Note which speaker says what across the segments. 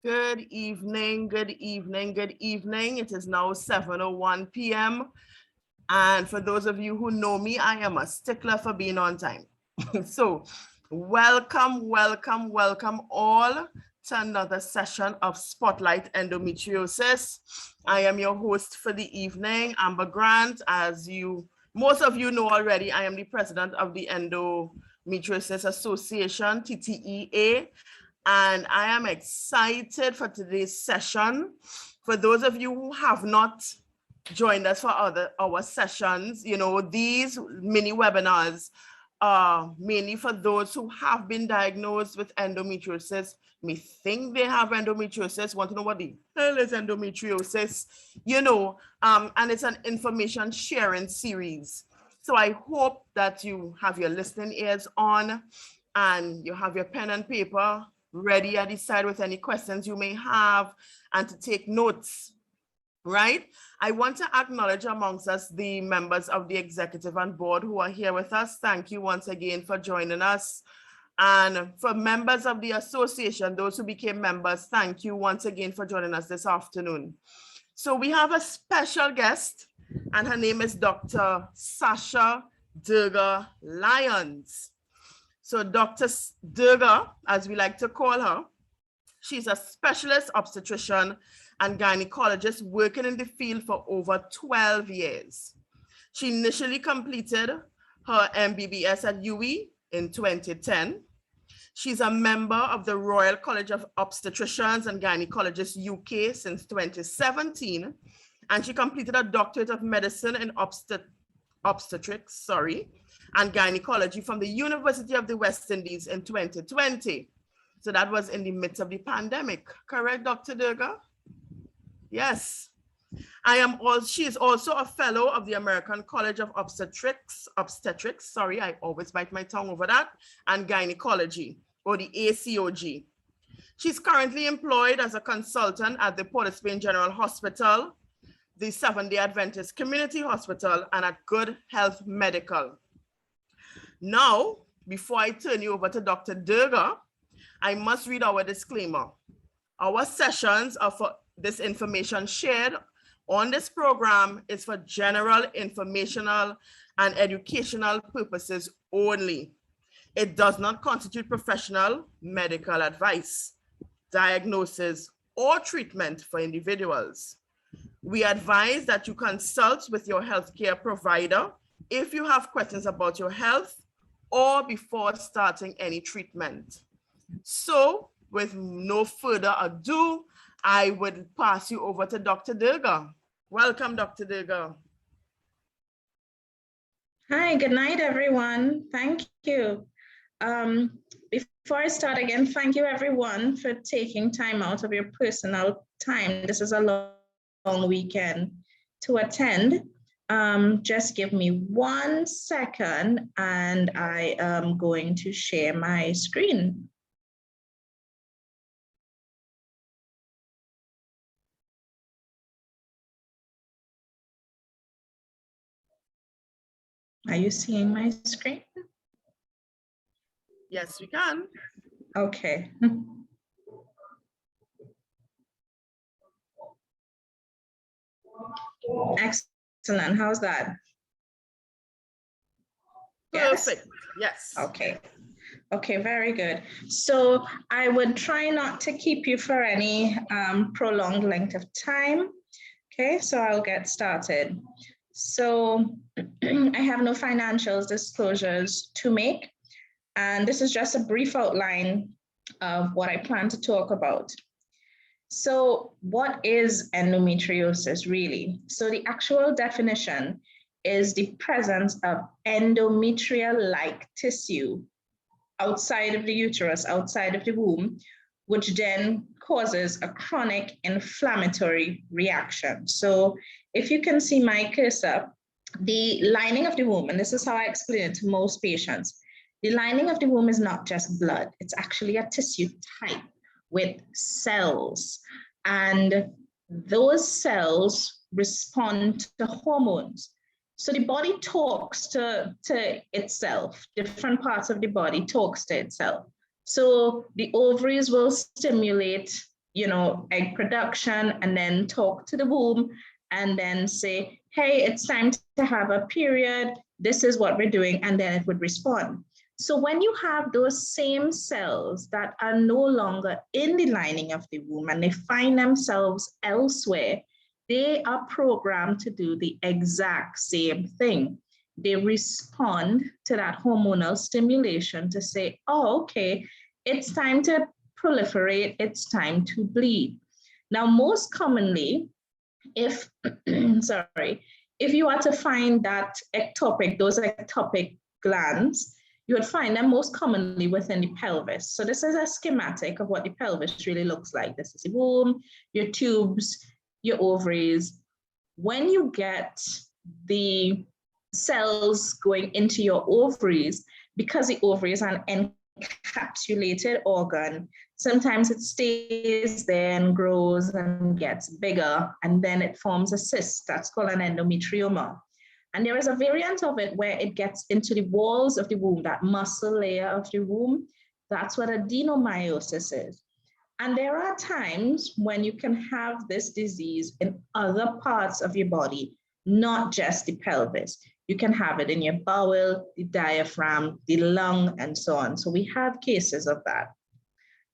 Speaker 1: Good evening, good evening, good evening. It is now 7:01 p.m. And for those of you who know me, I am a stickler for being on time. So welcome, welcome, welcome all to another session of Spotlight Endometriosis. I am your host for the evening, Ambah Grant. As most of you know already, I am the president of the Endometriosis Association, TTEA. And I am excited for today's session. For those of you who have not joined us for our sessions, these mini webinars are mainly for those who have been diagnosed with endometriosis, may think they have endometriosis, want to know what the hell is endometriosis, and it's an information sharing series. So I hope that you have your listening ears on and you have your pen and paper ready at the side with any questions you may have and to take notes, right? I want to acknowledge amongst us the members of the executive and board who are here with us. Thank you once again for joining us. And for members of the association, those who became members, thank you once again for joining us this afternoon. So we have a special guest and her name is Dr. Sasha Durga-Lyons. So Dr. Durga, as we like to call her, she's a specialist obstetrician and gynecologist working in the field for over 12 years. She initially completed her MBBS at UWI in 2010. She's a member of the Royal College of Obstetricians and Gynaecologists UK since 2017, and she completed a doctorate of medicine in obstetrics, and gynecology from the University of the West Indies in 2020. So that was in the midst of the pandemic, correct, Dr. Durga? Yes. She is also a fellow of the American College of Obstetrics, I always bite my tongue over that, and gynecology, or the ACOG. She's currently employed as a consultant at the Port of Spain General Hospital, the Seventh-day Adventist Community Hospital, and at Good Health Medical. Now, before I turn you over to Dr. Durga, I must read our disclaimer. Our sessions are for this information shared on this program is for general informational and educational purposes only. It does not constitute professional medical advice, diagnosis, or treatment for individuals. We advise that you consult with your healthcare provider if you have questions about your health or before starting any treatment. So with no further ado, I would pass you over to Dr. Durga. Welcome, Dr. Durga.
Speaker 2: Hi, good night, everyone. Thank you. Before I start again, thank you everyone for taking time out of your personal time. This is a long weekend to attend. Just give me 1 second and I am going to share my screen. Are you seeing my screen?
Speaker 1: Yes, we can.
Speaker 2: Okay. Excellent. How's that?
Speaker 1: Perfect. Yes.
Speaker 2: Okay. Okay, very good. So I would try not to keep you for any prolonged length of time. Okay, so I'll get started. So I have no financial disclosures to make, and this is just a brief outline of what I plan to talk about. So what is endometriosis really? So the actual definition is the presence of endometrial-like tissue outside of the uterus, outside of the womb, which then causes a chronic inflammatory reaction. So if you can see my cursor, the lining of the womb, and this is how I explain it to most patients, the lining of the womb is not just blood, it's actually a tissue type with cells. And those cells respond to hormones. So the body talks to itself, different parts of the body talks to itself. So the ovaries will stimulate egg production, and then talk to the womb and then say, hey, it's time to have a period. This is what we're doing. And then it would respond. So when you have those same cells that are no longer in the lining of the womb and they find themselves elsewhere, they are programmed to do the exact same thing. They respond to that hormonal stimulation to say, oh, okay, it's time to proliferate, it's time to bleed. Now, most commonly, if you are to find that those ectopic glands, you would find them most commonly within the pelvis. So this is a schematic of what the pelvis really looks like. This is the womb, your tubes, your ovaries. When you get the cells going into your ovaries, because the ovary is an encapsulated organ, sometimes it stays there and grows and gets bigger, and then it forms a cyst. That's called an endometrioma. And there is a variant of it where it gets into the walls of the womb, that muscle layer of the womb. That's what adenomyosis is. And there are times when you can have this disease in other parts of your body, not just the pelvis. You can have it in your bowel, the diaphragm, the lung, and so on. So we have cases of that.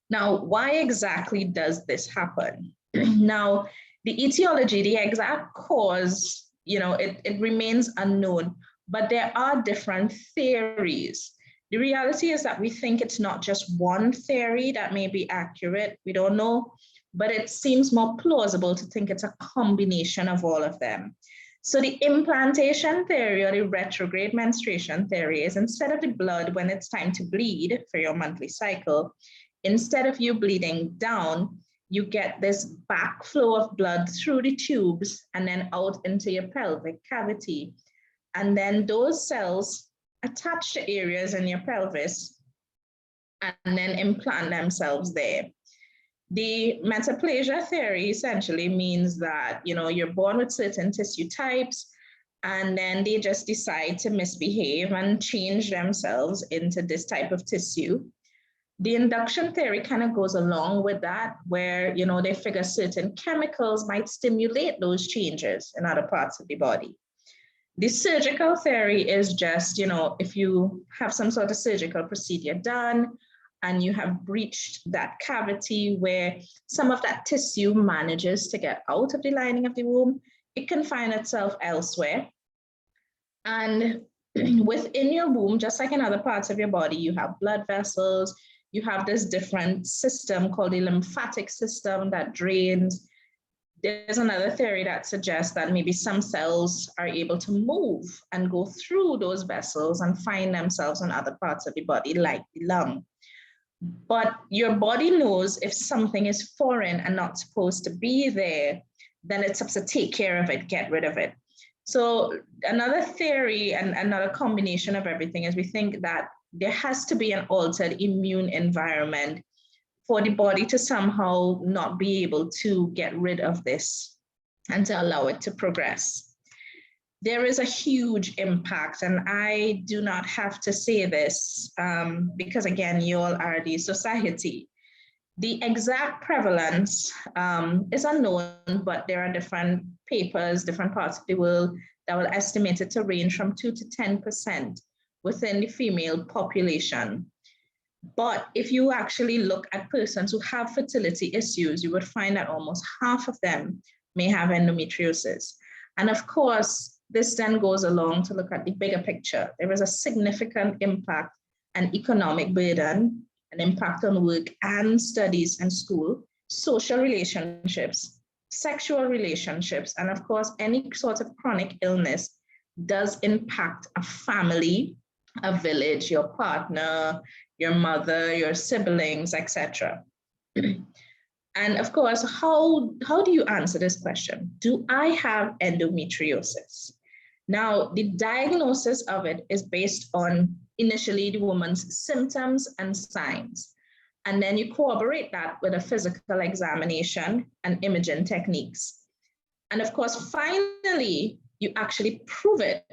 Speaker 2: Now, why exactly does this happen? Now, the etiology, the exact cause, it remains unknown, but there are different theories. The reality is that we think it's not just one theory that may be accurate. We don't know, but it seems more plausible to think it's a combination of all of them. So the implantation theory or the retrograde menstruation theory is, instead of the blood when it's time to bleed for your monthly cycle, instead of you bleeding down, you get this backflow of blood through the tubes and then out into your pelvic cavity. And then those cells attach to areas in your pelvis and then implant themselves there. The metaplasia theory essentially means that, you're born with certain tissue types, and then they just decide to misbehave and change themselves into this type of tissue. The induction theory kind of goes along with that, where, they figure certain chemicals might stimulate those changes in other parts of the body. The surgical theory is just, if you have some sort of surgical procedure done and you have breached that cavity where some of that tissue manages to get out of the lining of the womb, it can find itself elsewhere. And within your womb, just like in other parts of your body, you have blood vessels, you have this different system called the lymphatic system that drains. There's another theory that suggests that maybe some cells are able to move and go through those vessels and find themselves in other parts of the body, like the lung. But your body knows if something is foreign and not supposed to be there, then it's up to take care of it, get rid of it. So another theory and another combination of everything is we think that there has to be an altered immune environment for the body to somehow not be able to get rid of this and to allow it to progress. There is a huge impact, and I do not have to say this because, again, you all are the society. The exact prevalence is unknown, but there are different papers, different parts of the world that will estimate it to range from 2 to 10% within the female population. But if you actually look at persons who have fertility issues, you would find that almost half of them may have endometriosis. And of course, this then goes along to look at the bigger picture. There is a significant impact and economic burden, an impact on work and studies and school, social relationships, sexual relationships, and of course, any sort of chronic illness does impact a family, a village, your partner, your mother, your siblings, etc. And of course, how do you answer this question? Do I have endometriosis? Now, the diagnosis of it is based on initially the woman's symptoms and signs. And then you corroborate that with a physical examination and imaging techniques. And of course, finally, you actually prove it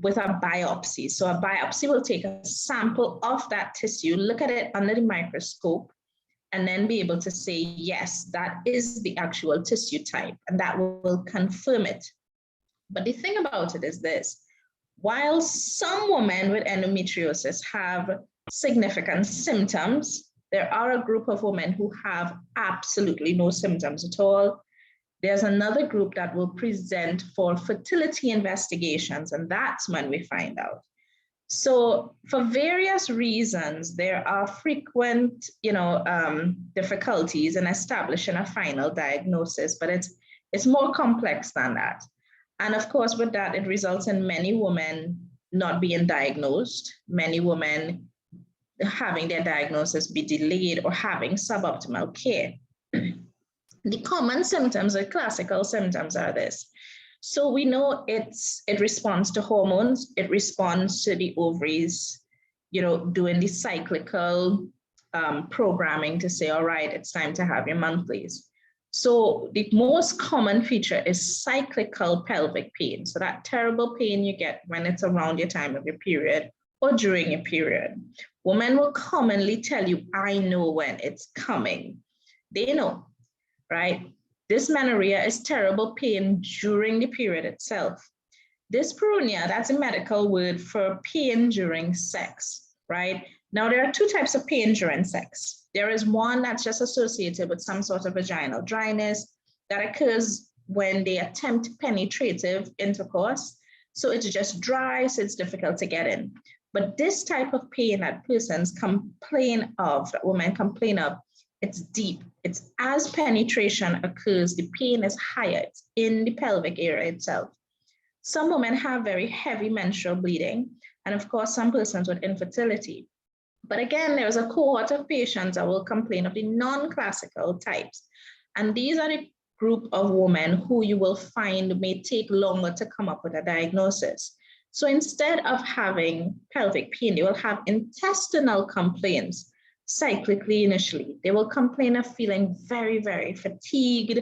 Speaker 2: with a biopsy. So a biopsy will take a sample of that tissue, look at it under the microscope, and then be able to say, yes, that is the actual tissue type, and that will confirm it. But the thing about it is this: while some women with endometriosis have significant symptoms, there are a group of women who have absolutely no symptoms at all. There's another group that will present for fertility investigations, and that's when we find out. So for various reasons, there are frequent, difficulties in establishing a final diagnosis, but it's more complex than that. And of course, with that, it results in many women not being diagnosed, many women having their diagnosis be delayed or having suboptimal care. The common symptoms, the classical symptoms are this. So we know it responds to hormones, it responds to the ovaries, doing the cyclical programming to say, all right, it's time to have your monthlies. So the most common feature is cyclical pelvic pain. So that terrible pain you get when it's around your time of your period or during your period. Women will commonly tell you, I know when it's coming. They know, right? Dysmenorrhea is terrible pain during the period itself. Dyspareunia, that's a medical word for pain during sex, right? Now, there are two types of pain during sex. There is one that's just associated with some sort of vaginal dryness that occurs when they attempt penetrative intercourse. So it's just dry, so it's difficult to get in. But this type of pain that persons complain of, that women complain of, it's deep. It's as penetration occurs, the pain is higher. It's in the pelvic area itself. Some women have very heavy menstrual bleeding, and of course, some persons with infertility. But again, there's a cohort of patients that will complain of the non-classical types. And these are the group of women who you will find may take longer to come up with a diagnosis. So instead of having pelvic pain, they will have intestinal complaints cyclically initially. They will complain of feeling very, very fatigued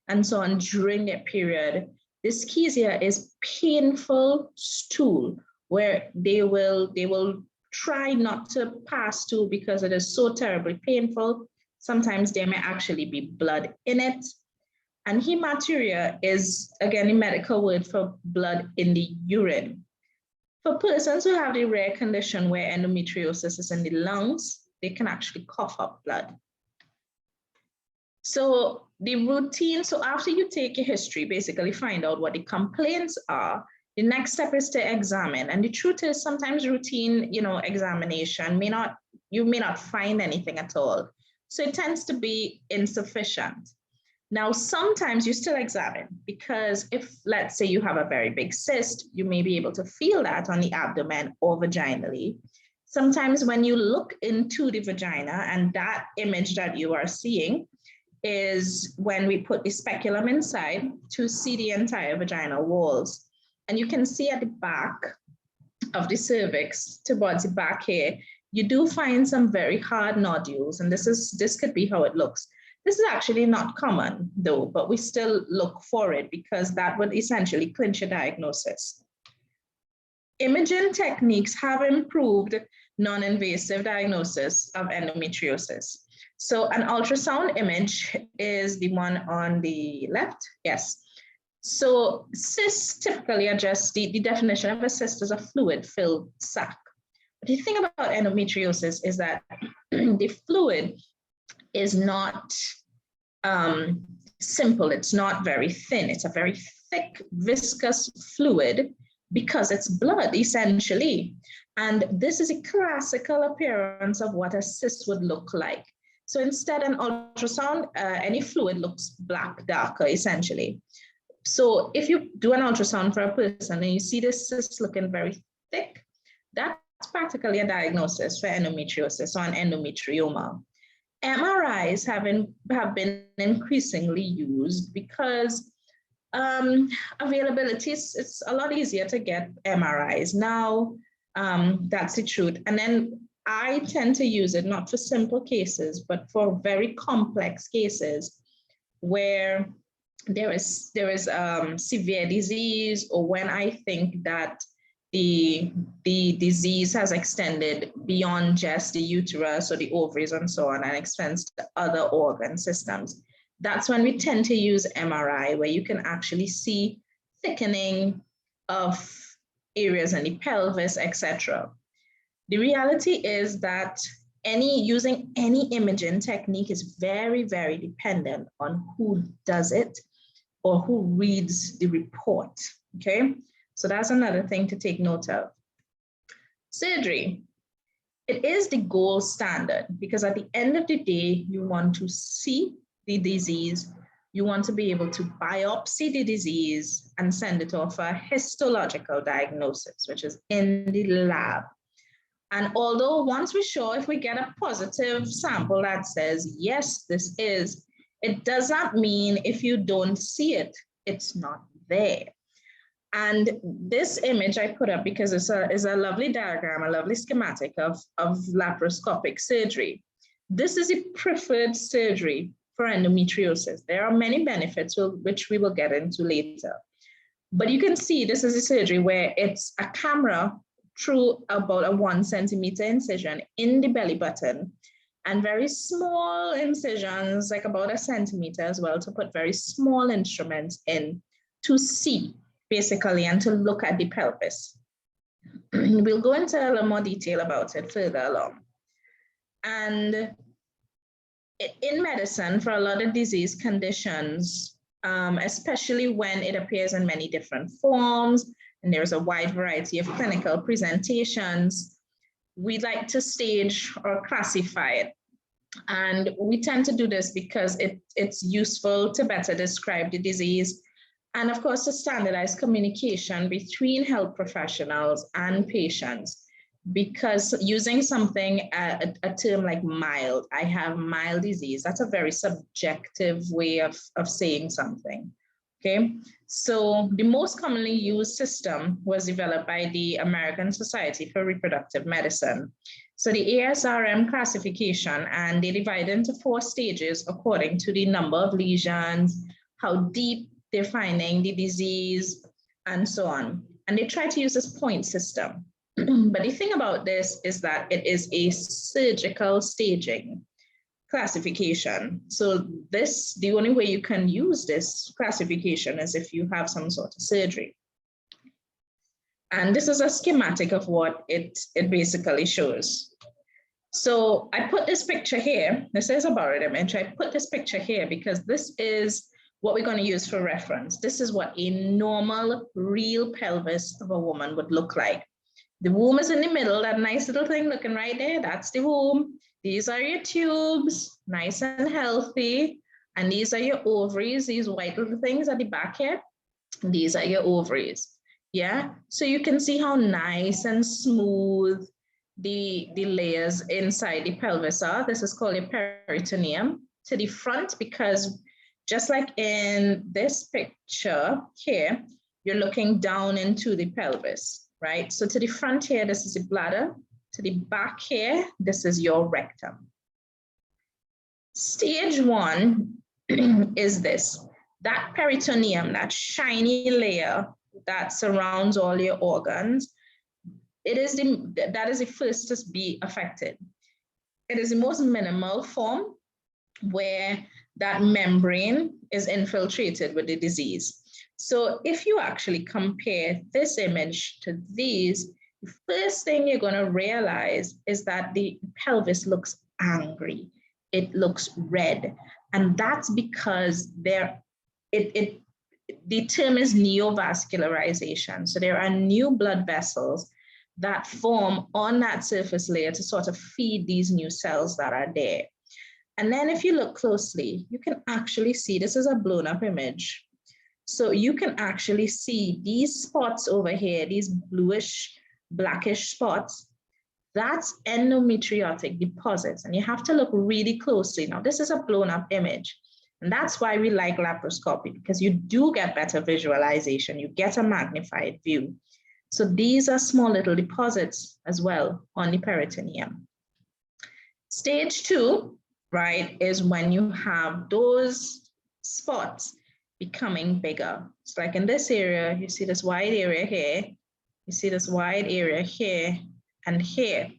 Speaker 2: and so on during their period. Dyschezia is painful stool where they will try not to pass to because it is so terribly painful. Sometimes there may actually be blood in it. And hematuria is, again, a medical word for blood in the urine. For persons who have the rare condition where endometriosis is in the lungs, they can actually cough up blood. So the routine, so after you take your history, basically find out what the complaints are, the next step is to examine. And the truth is sometimes routine, examination you may not find anything at all. So it tends to be insufficient. Now, sometimes you still examine because if, let's say you have a very big cyst, you may be able to feel that on the abdomen or vaginally. Sometimes when you look into the vagina, and that image that you are seeing is when we put the speculum inside to see the entire vaginal walls. And you can see at the back of the cervix towards the back here, you do find some very hard nodules, and this could be how it looks. This is actually not common though, but we still look for it because that would essentially clinch a diagnosis. Imaging techniques have improved non-invasive diagnosis of endometriosis. So an ultrasound image is the one on the left, yes. So cysts typically are just, the definition of a cyst is a fluid-filled sac. But the thing about endometriosis is that the fluid is not simple, it's not very thin, it's a very thick, viscous fluid because it's blood, essentially. And this is a classical appearance of what a cyst would look like. So instead, an ultrasound, any fluid looks black, darker, essentially. So if you do an ultrasound for a person and you see this cyst looking very thick, that's practically a diagnosis for endometriosis or an endometrioma. MRIs have been increasingly used because availability, it's a lot easier to get MRIs now. That's the truth. And then I tend to use it not for simple cases, but for very complex cases where there is severe disease, or when I think that the disease has extended beyond just the uterus or the ovaries and so on and extends to other organ systems. That's when we tend to use MRI, where you can actually see thickening of areas in the pelvis, etc. The reality is that using any imaging technique is very, very dependent on who does it or who reads the report, okay? So that's another thing to take note of. Surgery, it is the gold standard because at the end of the day, you want to see the disease, you want to be able to biopsy the disease and send it off for a histological diagnosis, which is in the lab. And although once we're sure, if we get a positive sample that says, yes, this is, it does not mean if you don't see it, it's not there. And this image I put up because it's a lovely diagram, a lovely schematic of laparoscopic surgery. This is a preferred surgery for endometriosis. There are many benefits which we will get into later. But you can see this is a surgery where it's a camera through about a 1 centimeter incision in the belly button and very small incisions, like about 1 centimeter as well, to put very small instruments in to see basically and to look at the pelvis. We'll go into a little more detail about it further along. And in medicine, for a lot of disease conditions, especially when it appears in many different forms, and there's a wide variety of clinical presentations, we like to stage or classify it. And we tend to do this because it's useful to better describe the disease, and of course, to standardize communication between health professionals and patients. Because using something, a term like mild, I have mild disease, that's a very subjective way of saying something, okay? So the most commonly used system was developed by the American Society for Reproductive Medicine. So the ASRM classification, and they divide into 4 stages according to the number of lesions, how deep they're finding the disease, and so on. And they try to use this point system. But the thing about this is that it is a surgical staging classification. So the only way you can use this classification is if you have some sort of surgery. And this is a schematic of what it basically shows. So I put this picture here. This is a borrowed image. I put this picture here because this is what we're going to use for reference. This is what a normal, real pelvis of a woman would look like. The womb is in the middle, that nice little thing looking right there, that's the womb. These are your tubes, nice and healthy. And these are your ovaries, these white little things at the back here. These are your ovaries, yeah? So you can see how nice and smooth the layers inside the pelvis are. This is called a peritoneum. To the front, because just like in this picture here, you're looking down into the pelvis, right? So to the front here, this is the bladder. To the back here, this is your rectum. Stage 1 is this. That peritoneum, that shiny layer that surrounds all your organs, that is the first to be affected. It is the most minimal form where that membrane is infiltrated with the disease. So if you actually compare this image to these, the first thing you're going to realize is that the pelvis looks angry. It looks red. And that's because the term is neovascularization. So there are new blood vessels that form on that surface layer to sort of feed these new cells that are there. And then if you look closely, you can actually see, this is a blown up image. So you can actually see these spots over here, these bluish, blackish spots, that's endometriotic deposits. And you have to look really closely. Now, this is a blown up image. And that's why we like laparoscopy, because you do get better visualization. You get a magnified view. So these are small little deposits as well on the peritoneum. Stage 2, right, is when you have those spots becoming bigger. It's like in this area, you see this wide area here. You see this wide area here and here.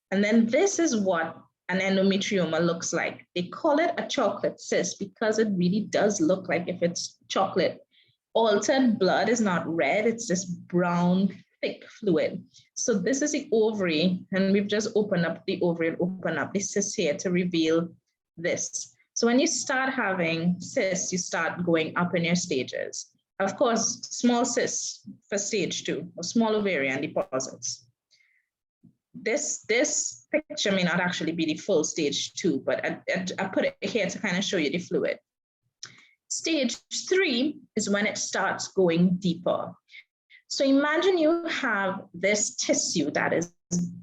Speaker 2: And then this is what an endometrioma looks like. They call it a chocolate cyst because it really does look like if it's chocolate. Altered blood is not red, it's this brown, thick fluid. So this is the ovary, and we've just opened up the ovary and opened up the cyst here to reveal this. So when you start having cysts, you start going up in your stages. Of course, small cysts for stage 2, or small ovarian deposits. This picture may not actually be the full stage 2, but I put it here to kind of show you the fluid. Stage 3 is when it starts going deeper. So imagine you have this tissue that is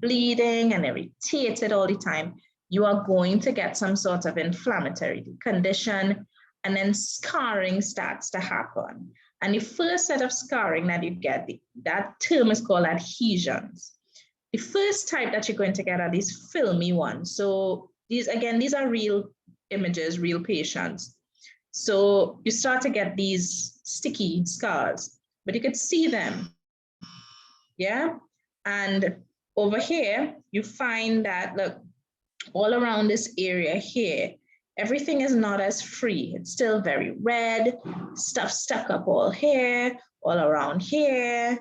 Speaker 2: bleeding and irritated all the time. You are going to get some sort of inflammatory condition, and then scarring starts to happen. And the first set of scarring that you get, that term is called adhesions. The first type that you're going to get are these filmy ones. So these are real images, real patients. So you start to get these sticky scars, but you could see them, yeah? And over here, you find that, look, all around this area here, everything is not as free. It's still very red, stuff stuck up all here, all around here.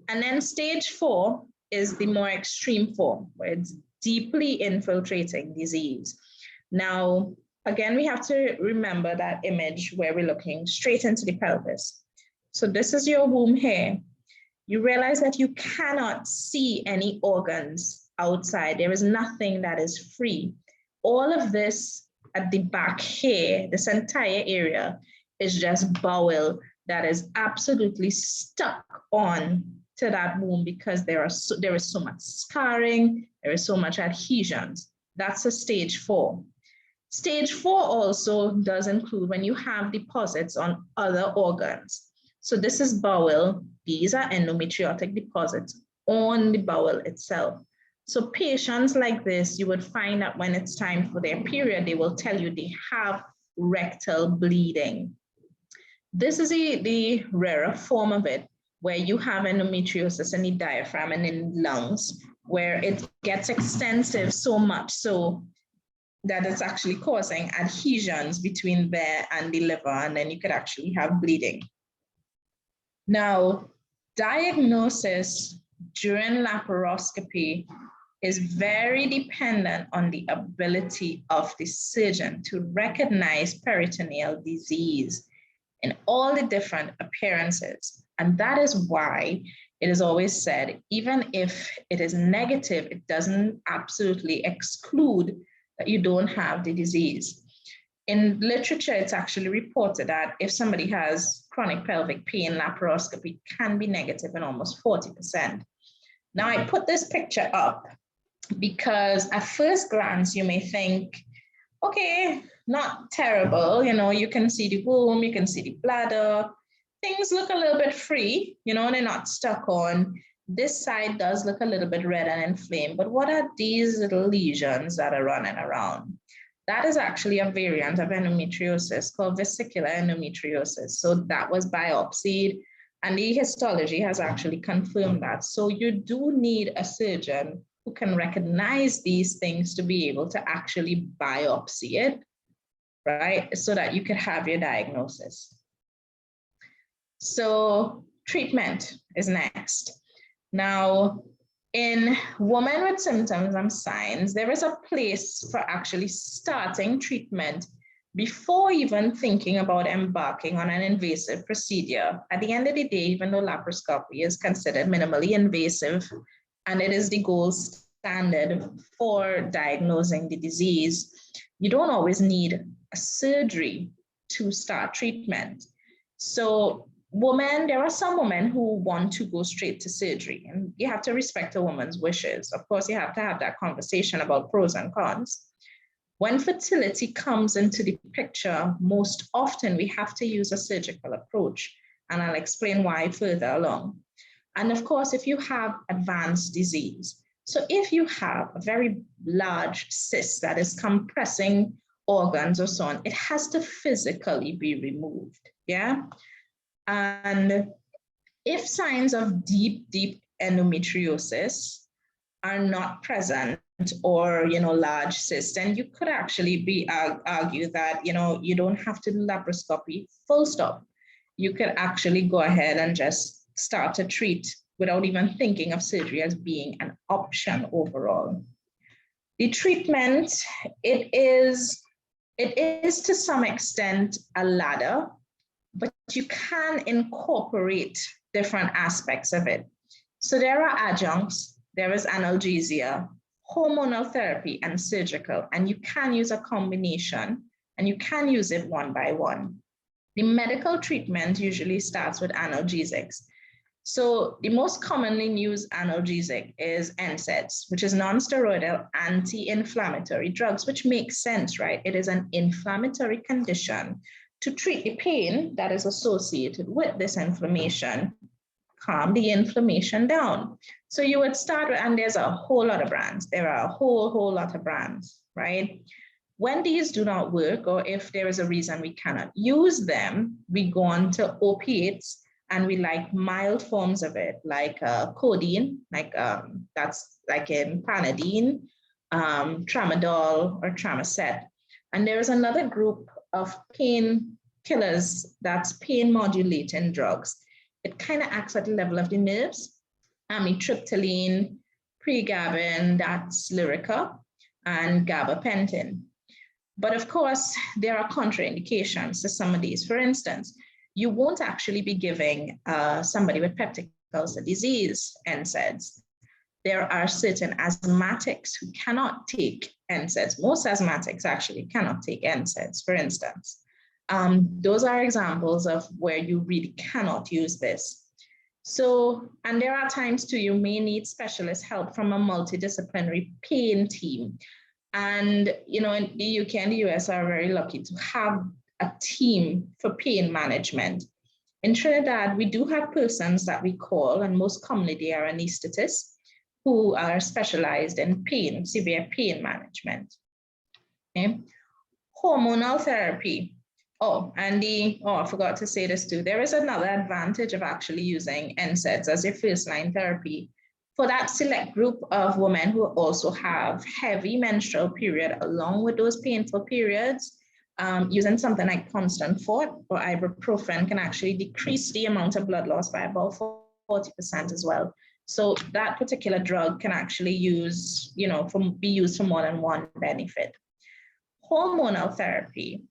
Speaker 2: And then stage 4 is the more extreme form, where it's deeply infiltrating disease. Now, again, we have to remember that image where we're looking straight into the pelvis. So this is your womb here. You realize that you cannot see any organs outside. There is nothing that is free. All of this at the back here, this entire area is just bowel that is absolutely stuck on to that womb because there is so much scarring, there is so much adhesions. That's a stage 4. Stage 4 also does include when you have deposits on other organs. So this is bowel. These are endometriotic deposits on the bowel itself. So patients like this, you would find that when it's time for their period, they will tell you they have rectal bleeding. This is the rarer form of it, where you have endometriosis in the diaphragm and in lungs, where it gets extensive so much so that it's actually causing adhesions between there and the liver, and then you could actually have bleeding. Now, diagnosis during laparoscopy is very dependent on the ability of the surgeon to recognize peritoneal disease in all the different appearances. And that is why it is always said, even if it is negative, it doesn't absolutely exclude that you don't have the disease. In literature, it's actually reported that if somebody has chronic pelvic pain, laparoscopy can be negative in almost 40%. Now, I put this picture up because at first glance, you may think, okay, not terrible. You know, you can see the womb, you can see the bladder. Things look a little bit free, you know, they're not stuck on. This side does look a little bit red and inflamed, but what are these little lesions that are running around? That is actually a variant of endometriosis called vesicular endometriosis. So that was biopsied, and the histology has actually confirmed that. So you do need a surgeon who can recognize these things to be able to actually biopsy it, right? So that you could have your diagnosis. So treatment is next. Now, in women with symptoms and signs, there is a place for actually starting treatment before even thinking about embarking on an invasive procedure. At the end of the day, even though laparoscopy is considered minimally invasive and it is the gold standard for diagnosing the disease, you don't always need a surgery to start treatment. So there are some women who want to go straight to surgery, and you have to respect a woman's wishes. Of course, you have to have that conversation about pros and cons. When fertility comes into the picture, most often we have to use a surgical approach, and I'll explain why further along. And of course, if you have advanced disease, so if you have a very large cyst that is compressing organs or so on, it has to physically be removed, yeah? And If signs of deep endometriosis are not present, or large cysts, then you could actually argue that you don't have to do laparoscopy, full stop. You could actually go ahead and just start to treat without even thinking of surgery as being an option overall. The treatment, it is to some extent a ladder, but you can incorporate different aspects of it. So there are adjuncts, there is analgesia, hormonal therapy, and surgical, and you can use a combination, and you can use it one by one. The medical treatment usually starts with analgesics. So the most commonly used analgesic is NSAIDs, which is non-steroidal anti-inflammatory drugs, which makes sense, right? It is an inflammatory condition. To treat the pain that is associated with this inflammation, calm the inflammation down. So you would start with, and there's a whole lot of brands. There are a whole lot of brands, right? When these do not work, or if there is a reason we cannot use them, we go on to opiates, and we like mild forms of it, like codeine, that's like in Panadine, Tramadol, or Tramacet. And there is another group of pain killers, that's pain modulating drugs. It kind of acts at the level of the nerves. Amitriptyline, pregabalin, that's Lyrica, and gabapentin. But of course, there are contraindications to some of these. For instance, you won't actually be giving somebody with peptic ulcer disease NSAIDs. There are certain asthmatics who cannot take NSAIDs. Most asthmatics actually cannot take NSAIDs, for instance. Those are examples of where you really cannot use this. So, and there are times too, you may need specialist help from a multidisciplinary pain team. And, in the UK and the US are very lucky to have a team for pain management. In Trinidad, we do have persons that we call, and most commonly they are anesthetists, who are specialized in pain, severe pain management. Okay. Hormonal therapy. I forgot to say this too. There is another advantage of actually using NSAIDs as your first-line therapy for that select group of women who also have heavy menstrual period along with those painful periods. Using something like Constant Fort or ibuprofen can actually decrease the amount of blood loss by about 40% as well. So that particular drug can actually be used for more than one benefit. Hormonal therapy.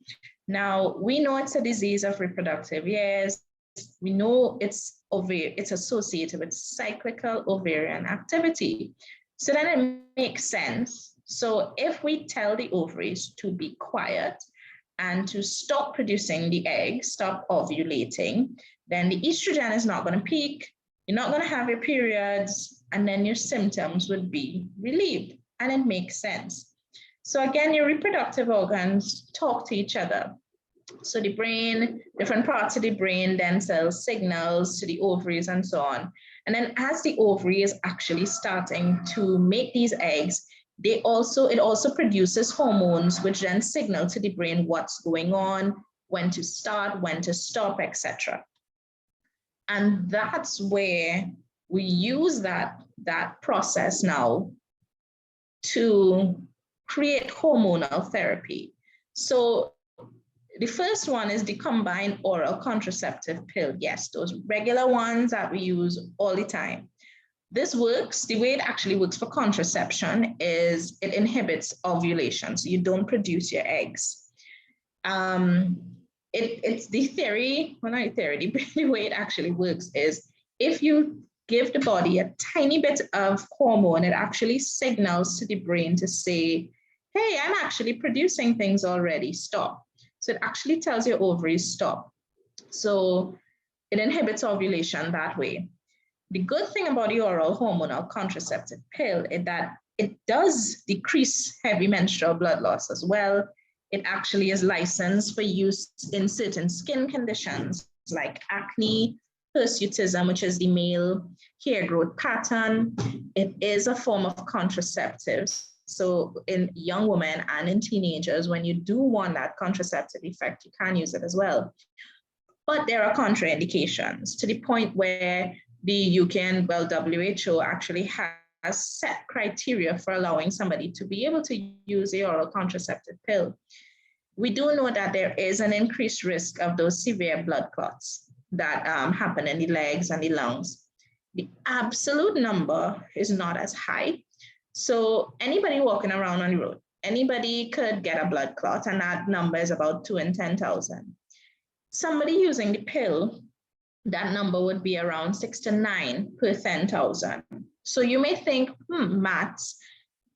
Speaker 2: Now, we know it's a disease of reproductive years. We know it's associated with cyclical ovarian activity. So then it makes sense. So if we tell the ovaries to be quiet and to stop producing the eggs, stop ovulating, then the estrogen is not going to peak. You're not going to have your periods, and then your symptoms would be relieved, and it makes sense. So again, your reproductive organs talk to each other. So the brain, different parts of the brain then sends signals to the ovaries and so on. And then as the ovary is actually starting to make these eggs, it also produces hormones, which then signal to the brain what's going on, when to start, when to stop, etc. And that's where we use that process now to create hormonal therapy. So the first one is the combined oral contraceptive pill. Yes, those regular ones that we use all the time. This works, the way it actually works for contraception is it inhibits ovulation, so you don't produce your eggs. It's the theory, well, not theory, the way it actually works is if you give the body a tiny bit of hormone, it actually signals to the brain to say, hey, I'm actually producing things already, stop. So it actually tells your ovaries stop. So it inhibits ovulation that way. The good thing about the oral hormonal contraceptive pill is that it does decrease heavy menstrual blood loss as well. It actually is licensed for use in certain skin conditions like acne, hirsutism, which is the male hair growth pattern. It is a form of contraceptives. So in young women and in teenagers, when you do want that contraceptive effect, you can use it as well. But there are contraindications to the point where the UK and WHO actually has set criteria for allowing somebody to be able to use a oral contraceptive pill. We do know that there is an increased risk of those severe blood clots that happen in the legs and the lungs. The absolute number is not as high. So anybody walking around on the road, anybody could get a blood clot, and that number is about 2 in 10,000. Somebody using the pill, that number would be around 6 to 9 per 10,000. So you may think, maths,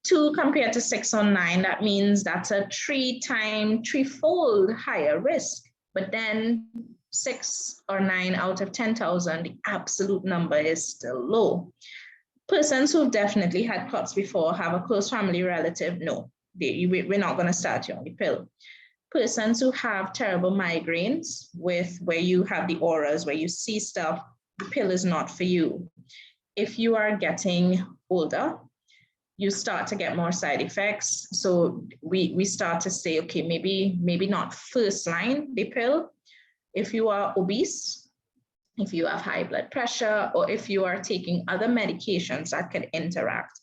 Speaker 2: 2 compared to 6 or 9, that means that's a threefold higher risk. But then 6 or 9 out of 10,000, the absolute number is still low. Persons who've definitely had clots before, have a close family relative, no, we're not going to start you on the pill. Persons who have terrible migraines where you have the auras, where you see stuff, the pill is not for you. If you are getting older, you start to get more side effects. So we start to say, okay, maybe not first line the pill. If you are obese, if you have high blood pressure, or if you are taking other medications that can interact.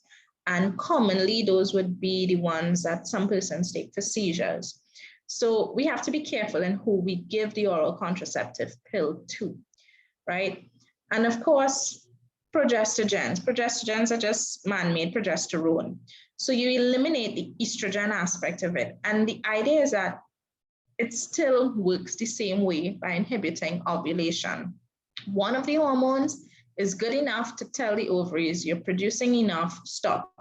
Speaker 2: And commonly those would be the ones that some persons take for seizures. So we have to be careful in who we give the oral contraceptive pill to, right? And of course, progestogens. Progestogens are just man-made progesterone. So you eliminate the estrogen aspect of it. And the idea is that it still works the same way by inhibiting ovulation. One of the hormones is good enough to tell the ovaries you're producing enough, stop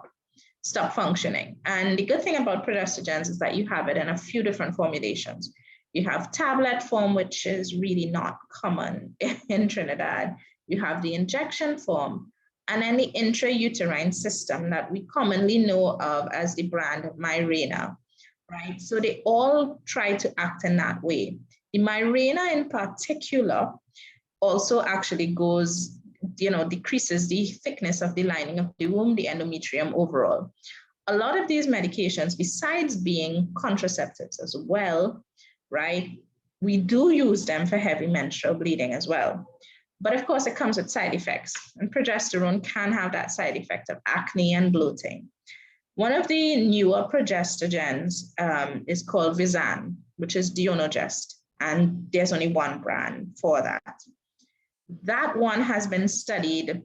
Speaker 2: functioning. And the good thing about progestogens is that you have it in a few different formulations. You have tablet form, which is really not common in Trinidad. You have the injection form, and then the intrauterine system that we commonly know of as the brand Mirena, right? So they all try to act in that way. The Mirena in particular also actually goes, decreases the thickness of the lining of the womb, the endometrium overall. A lot of these medications, besides being contraceptives as well, right, we do use them for heavy menstrual bleeding as well. But of course, it comes with side effects, and progesterone can have that side effect of acne and bloating. One of the newer progestogens is called Vizan, which is Deonogest, and there's only one brand for that. That one has been studied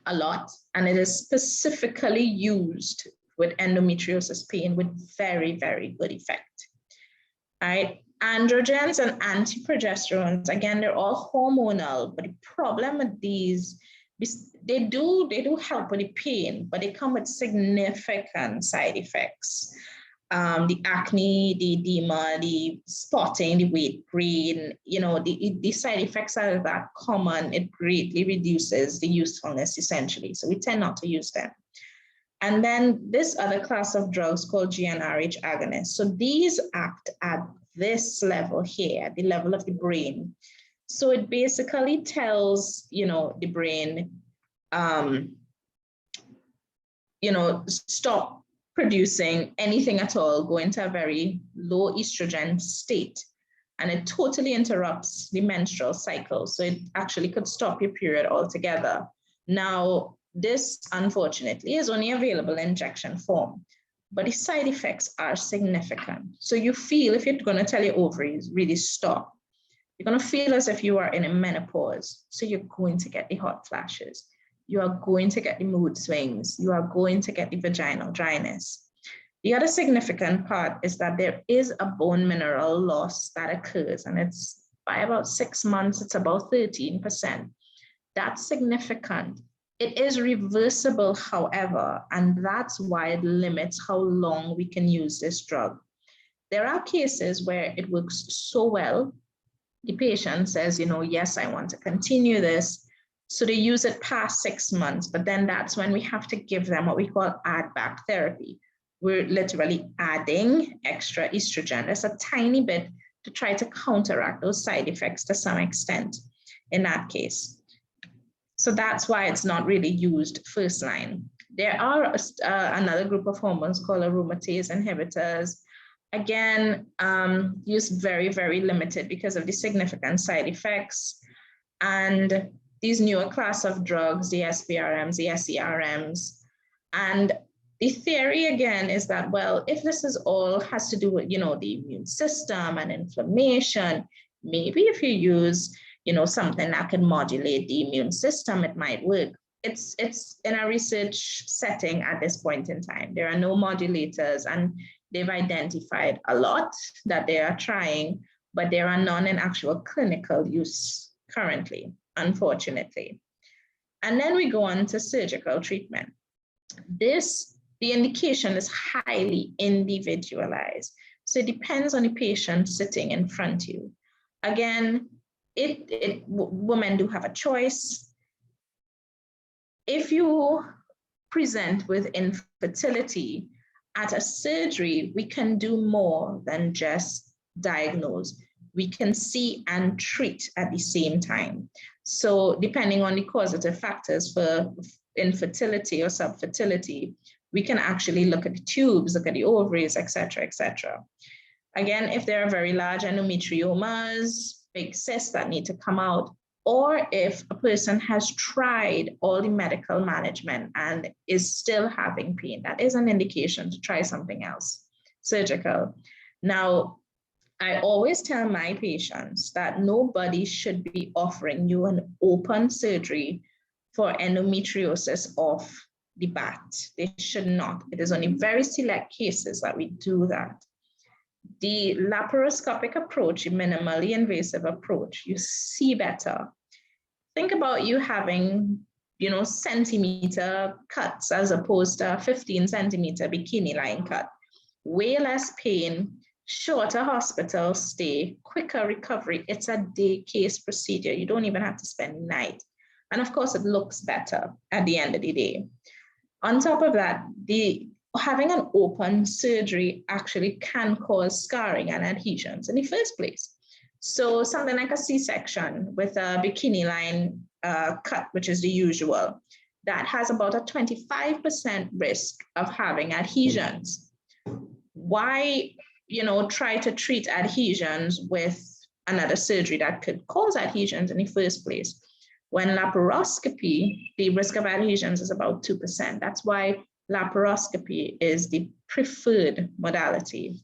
Speaker 2: a lot, and it is specifically used with endometriosis pain with very, very good effect. All right. Androgens and antiprogesterones, again, they're all hormonal, but the problem with these, they do help with the pain, but they come with significant side effects. The acne, the edema, the spotting, the weight gain, the side effects are that common. It greatly reduces the usefulness essentially. So we tend not to use them. And then this other class of drugs called GnRH agonists. So these act at this level here, the level of the brain. So it basically tells, the brain, stop producing anything at all, go into a very low estrogen state, and it totally interrupts the menstrual cycle. So it actually could stop your period altogether. Now, this unfortunately is only available in injection form, but the side effects are significant. So you feel, if you're going to tell your ovaries, really stop, you're going to feel as if you are in a menopause. So you're going to get the hot flashes. You are going to get the mood swings. You are going to get the vaginal dryness. The other significant part is that there is a bone mineral loss that occurs, and it's by about 6 months, it's about 13%. That's significant. It is reversible, however, and that's why it limits how long we can use this drug. There are cases where it works so well, the patient says, yes, I want to continue this. So they use it past 6 months, but then that's when we have to give them what we call add-back therapy. We're literally adding extra estrogen. There's a tiny bit to try to counteract those side effects to some extent in that case. So that's why it's not really used first line. There are another group of hormones called aromatase inhibitors. Again, use very, very limited because of the significant side effects. And these newer class of drugs, the SPRMs, the SERMs. And the theory again is that, well, if this is all has to do with, the immune system and inflammation, maybe if you use, something that can modulate the immune system, it might work. It's in a research setting at this point in time. There are no modulators, and they've identified a lot that they are trying, but there are none in actual clinical use currently, unfortunately. And then we go on to surgical treatment. The indication is highly individualized. So it depends on the patient sitting in front of you. Again, women do have a choice. If you present with infertility at a surgery, we can do more than just diagnose. We can see and treat at the same time. So depending on the causative factors for infertility or subfertility, we can actually look at the tubes, look at the ovaries, et cetera, et cetera. Again, if there are very large endometriomas, big cysts that need to come out, or if a person has tried all the medical management and is still having pain, that is an indication to try something else, surgical. Now, I always tell my patients that nobody should be offering you an open surgery for endometriosis off the bat. They should not. It is only very select cases that we do that. The laparoscopic approach, the minimally invasive approach, you see better. Think about you having, centimeter cuts as opposed to a 15 centimeter bikini line cut. Way less pain, shorter hospital stay, quicker recovery. It's a day case procedure. You don't even have to spend the night. And of course, it looks better at the end of the day. On top of that, having an open surgery actually can cause scarring and adhesions in the first place. So something like a C-section with a bikini line cut, which is the usual, that has about a 25% risk of having adhesions. Why, try to treat adhesions with another surgery that could cause adhesions in the first place? When laparoscopy, the risk of adhesions is about 2%. That's why laparoscopy is the preferred modality.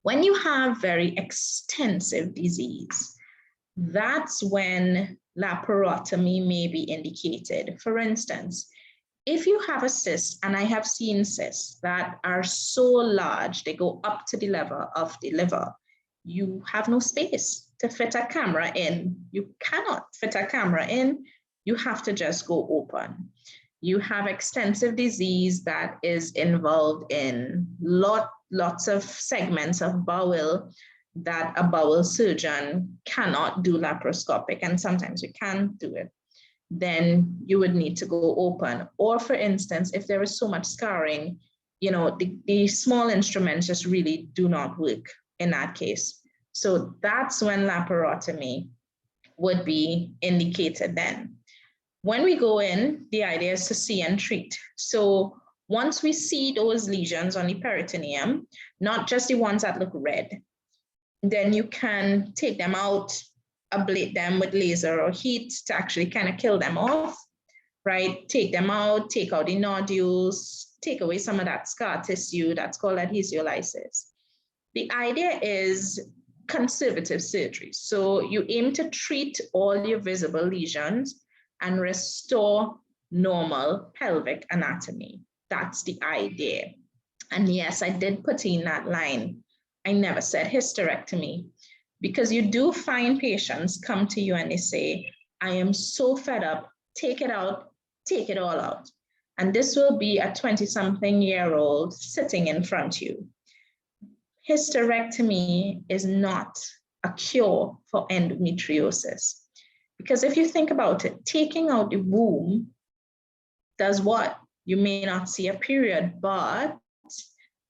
Speaker 2: When you have very extensive disease, that's when laparotomy may be indicated. For instance, if you have a cyst, and I have seen cysts that are so large, they go up to the level of the liver, you have no space to fit a camera in. You cannot fit a camera in. You have to just go open. You have extensive disease that is involved in lots of segments of bowel that a bowel surgeon cannot do laparoscopic, and sometimes we can do it. Then you would need to go open. Or for instance, if there is so much scarring, the small instruments just really do not work in that case. So that's when laparotomy would be indicated then. When we go in, the idea is to see and treat. So once we see those lesions on the peritoneum, not just the ones that look red, then you can take them out, ablate them with laser or heat to actually kind of kill them off, right? Take them out, take out the nodules, take away some of that scar tissue. That's called adhesiolysis. The idea is conservative surgery. So you aim to treat all your visible lesions and restore normal pelvic anatomy. That's the idea. And yes, I did put in that line. I never said hysterectomy, because you do find patients come to you and they say, I am so fed up, take it out, take it all out. And this will be a 20-something-year-old sitting in front of you. Hysterectomy is not a cure for endometriosis. Because if you think about it, taking out the womb does what? You may not see a period, but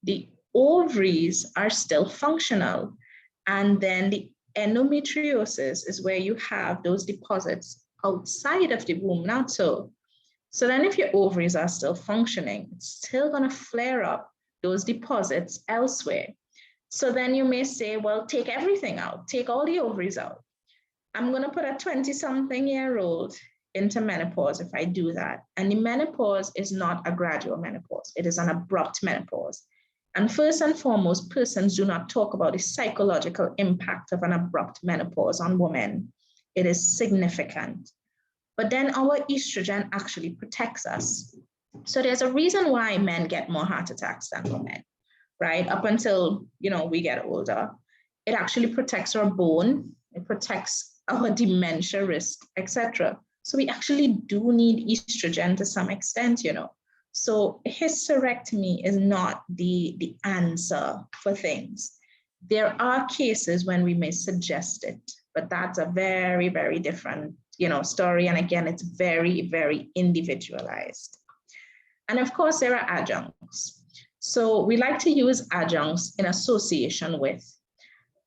Speaker 2: the ovaries are still functional. And then the endometriosis is where you have those deposits outside of the womb, not so. So then if your ovaries are still functioning, it's still going to flare up those deposits elsewhere. So then you may say, well, take everything out, take all the ovaries out. I'm going to put a 20-something-year-old into menopause if I do that. And the menopause is not a gradual menopause. It is an abrupt menopause. And first and foremost, persons do not talk about the psychological impact of an abrupt menopause on women. It is significant. But then our estrogen actually protects us. So there's a reason why men get more heart attacks than women, right? Up until, we get older. It actually protects our bone. It protects our dementia risk, etc. So we actually do need estrogen to some extent, So hysterectomy is not the answer for things. There are cases when we may suggest it, but that's a very, very different, story. And again, it's very, very individualized. And of course, there are adjuncts. So we like to use adjuncts in association with,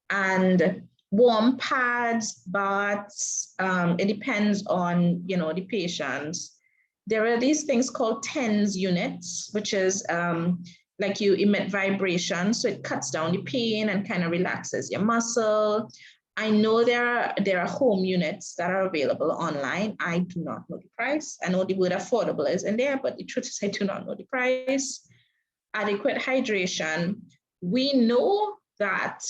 Speaker 2: and warm pads, baths, it depends on, the patients. There are these things called TENS units, which is like you emit vibration, so it cuts down the pain and kind of relaxes your muscle. I know there are home units that are available online. I do not know the price. I know the word affordable is in there, but the truth is I do not know the price. Adequate hydration. We know that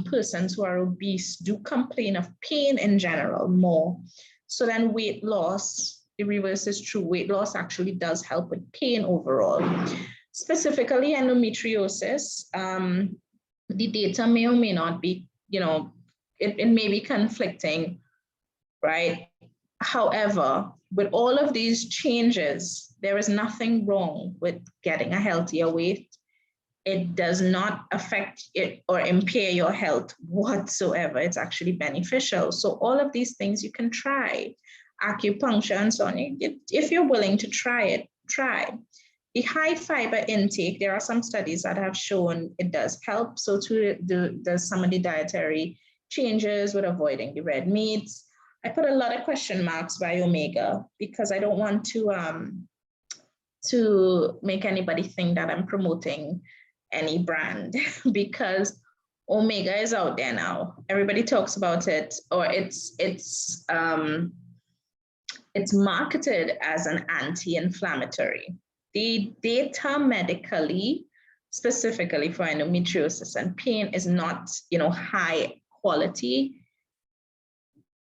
Speaker 2: persons who are obese do complain of pain in general more. So then weight loss, the reverse is true. Weight loss actually does help with pain overall. Specifically endometriosis, the data may or may not be, it may be conflicting, right? However, with all of these changes, there is nothing wrong with getting a healthier weight. It does not affect it or impair your health whatsoever. It's actually beneficial. So all of these things you can try. Acupuncture and so on. If you're willing to try it, try. The high fiber intake, there are some studies that have shown it does help. So does some of the dietary changes with avoiding the red meats. I put a lot of question marks by omega because I don't want to make anybody think that I'm promoting any brand because omega is out there now. Everybody talks about it, or it's marketed as an anti-inflammatory. The data medically, specifically for endometriosis and pain, is not, high quality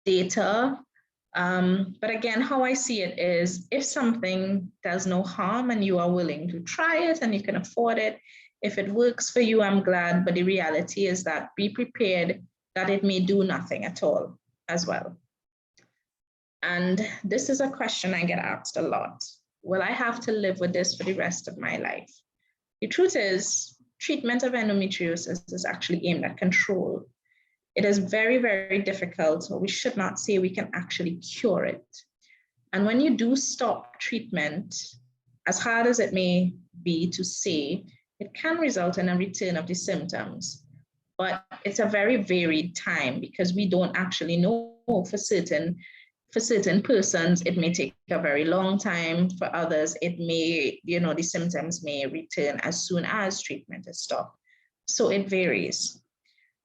Speaker 2: data. But again, how I see it is if something does no harm and you are willing to try it and you can afford it, if it works for you, I'm glad. But the reality is that be prepared that it may do nothing at all as well. And this is a question I get asked a lot. Will I have to live with this for the rest of my life? The truth is, treatment of endometriosis is actually aimed at control. It is very, very difficult, so we should not say we can actually cure it. And when you do stop treatment, as hard as it may be to say, it can result in a return of the symptoms. But it's a very varied time because we don't actually know for certain persons, it may take a very long time. For others, it may, the symptoms may return as soon as treatment is stopped. So it varies.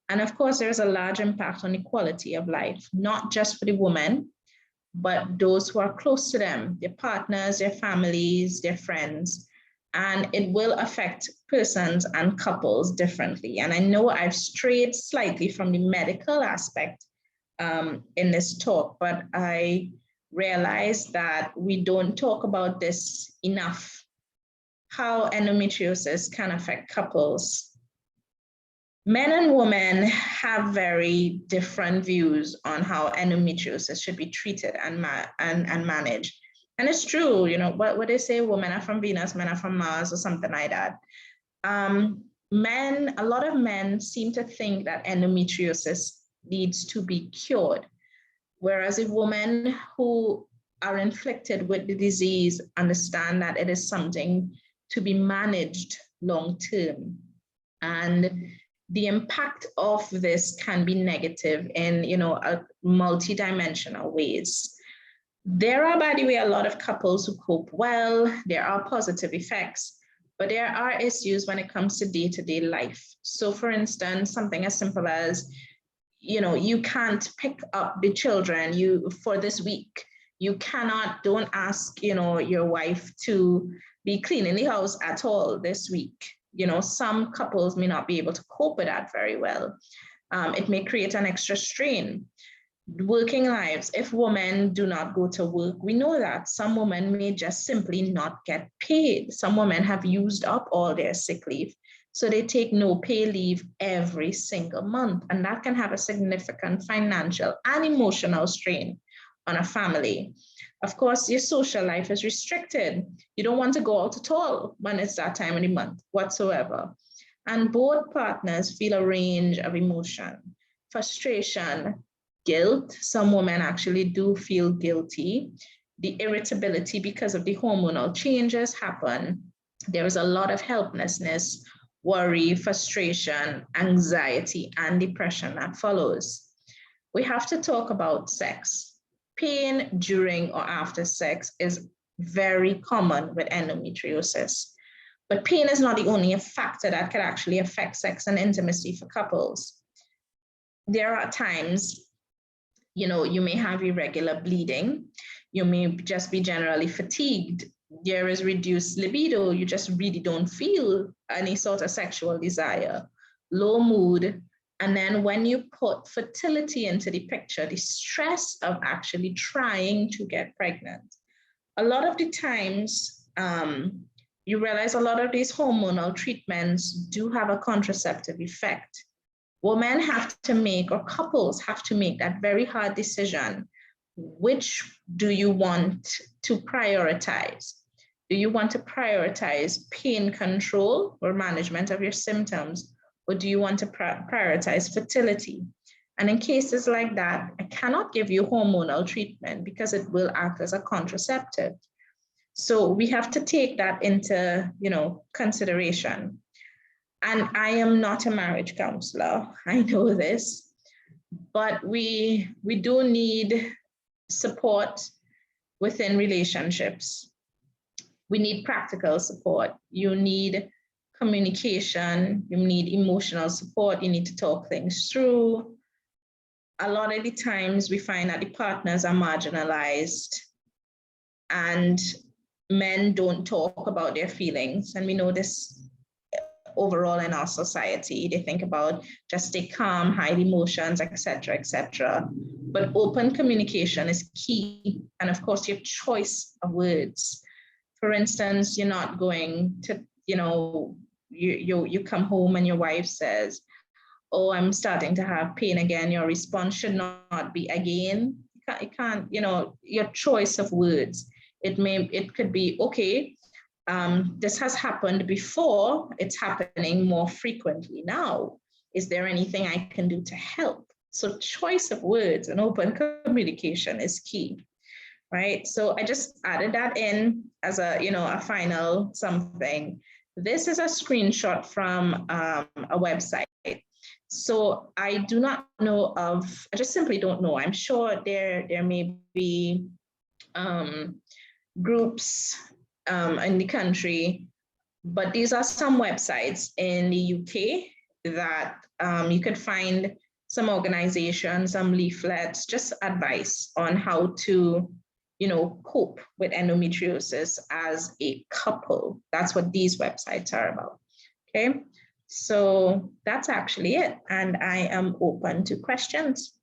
Speaker 2: And of course, there's a large impact on the quality of life, not just for the woman, but those who are close to them, their partners, their families, their friends. And it will affect persons and couples differently. And I know I've strayed slightly from the medical aspect in this talk, but I realize that we don't talk about this enough, how endometriosis can affect couples. Men and women have very different views on how endometriosis should be treated and managed. And it's true, what they say, women are from Venus, men are from Mars, or something like that. A lot of men seem to think that endometriosis needs to be cured, whereas a women who are inflicted with the disease understand that it is something to be managed long-term. And the impact of this can be negative in, a multi-dimensional ways. There are, by the way, a lot of couples who cope well. There are positive effects, but there are issues when it comes to day-to-day life. So for instance, something as simple as, you can't pick up the children for this week. You cannot, don't ask, your wife to be cleaning the house at all this week. Some couples may not be able to cope with that very well. It may create an extra strain. Working lives, if women do not go to work, we know that some women may just simply not get paid. Some women have used up all their sick leave, so they take no pay leave every single month, and that can have a significant financial and emotional strain on a family. Of course, your social life is restricted. You don't want to go out at all when it's that time of the month whatsoever. And both partners feel a range of emotion, frustration, guilt. Some women actually do feel guilty. The irritability because of the hormonal changes happen. There is a lot of helplessness, worry, frustration, anxiety, and depression that follows. We have to talk about sex. Pain during or after sex is very common with endometriosis. But pain is not the only factor that can actually affect sex and intimacy for couples. There are times, you may have irregular bleeding. You may just be generally fatigued. There is reduced libido. You just really don't feel any sort of sexual desire, low mood. And then when you put fertility into the picture, the stress of actually trying to get pregnant, a lot of the times, you realize a lot of these hormonal treatments do have a contraceptive effect. Women have to make, or couples have to make, that very hard decision. Which do you want to prioritize? Do you want to prioritize pain control or management of your symptoms? Or do you want to prioritize fertility? And in cases like that, I cannot give you hormonal treatment because it will act as a contraceptive. So we have to take that into, consideration. And I am not a marriage counselor, I know this, but we do need support within relationships. We need practical support. You need communication, you need emotional support, you need to talk things through. A lot of the times we find that the partners are marginalized and men don't talk about their feelings. And we know this overall in our society. They think about just stay calm, hide emotions, etc., etc. But open communication is key. And of course, your choice of words. For instance, you're not going to, you come home and your wife says, oh, I'm starting to have pain again. Your response should not be again. You can't, your choice of words. It could be, okay, this has happened before, it's happening more frequently now. Is there anything I can do to help? So choice of words and open communication is key, right? So I just added that in as a final something. This is a screenshot from a website. So I do not know of, I just simply don't know. I'm sure there may be groups in the country, but these are some websites in the UK that you could find some organizations, some leaflets, just advice on how to, cope with endometriosis as a couple. That's what these websites are about, okay? So that's actually it, and I am open to questions.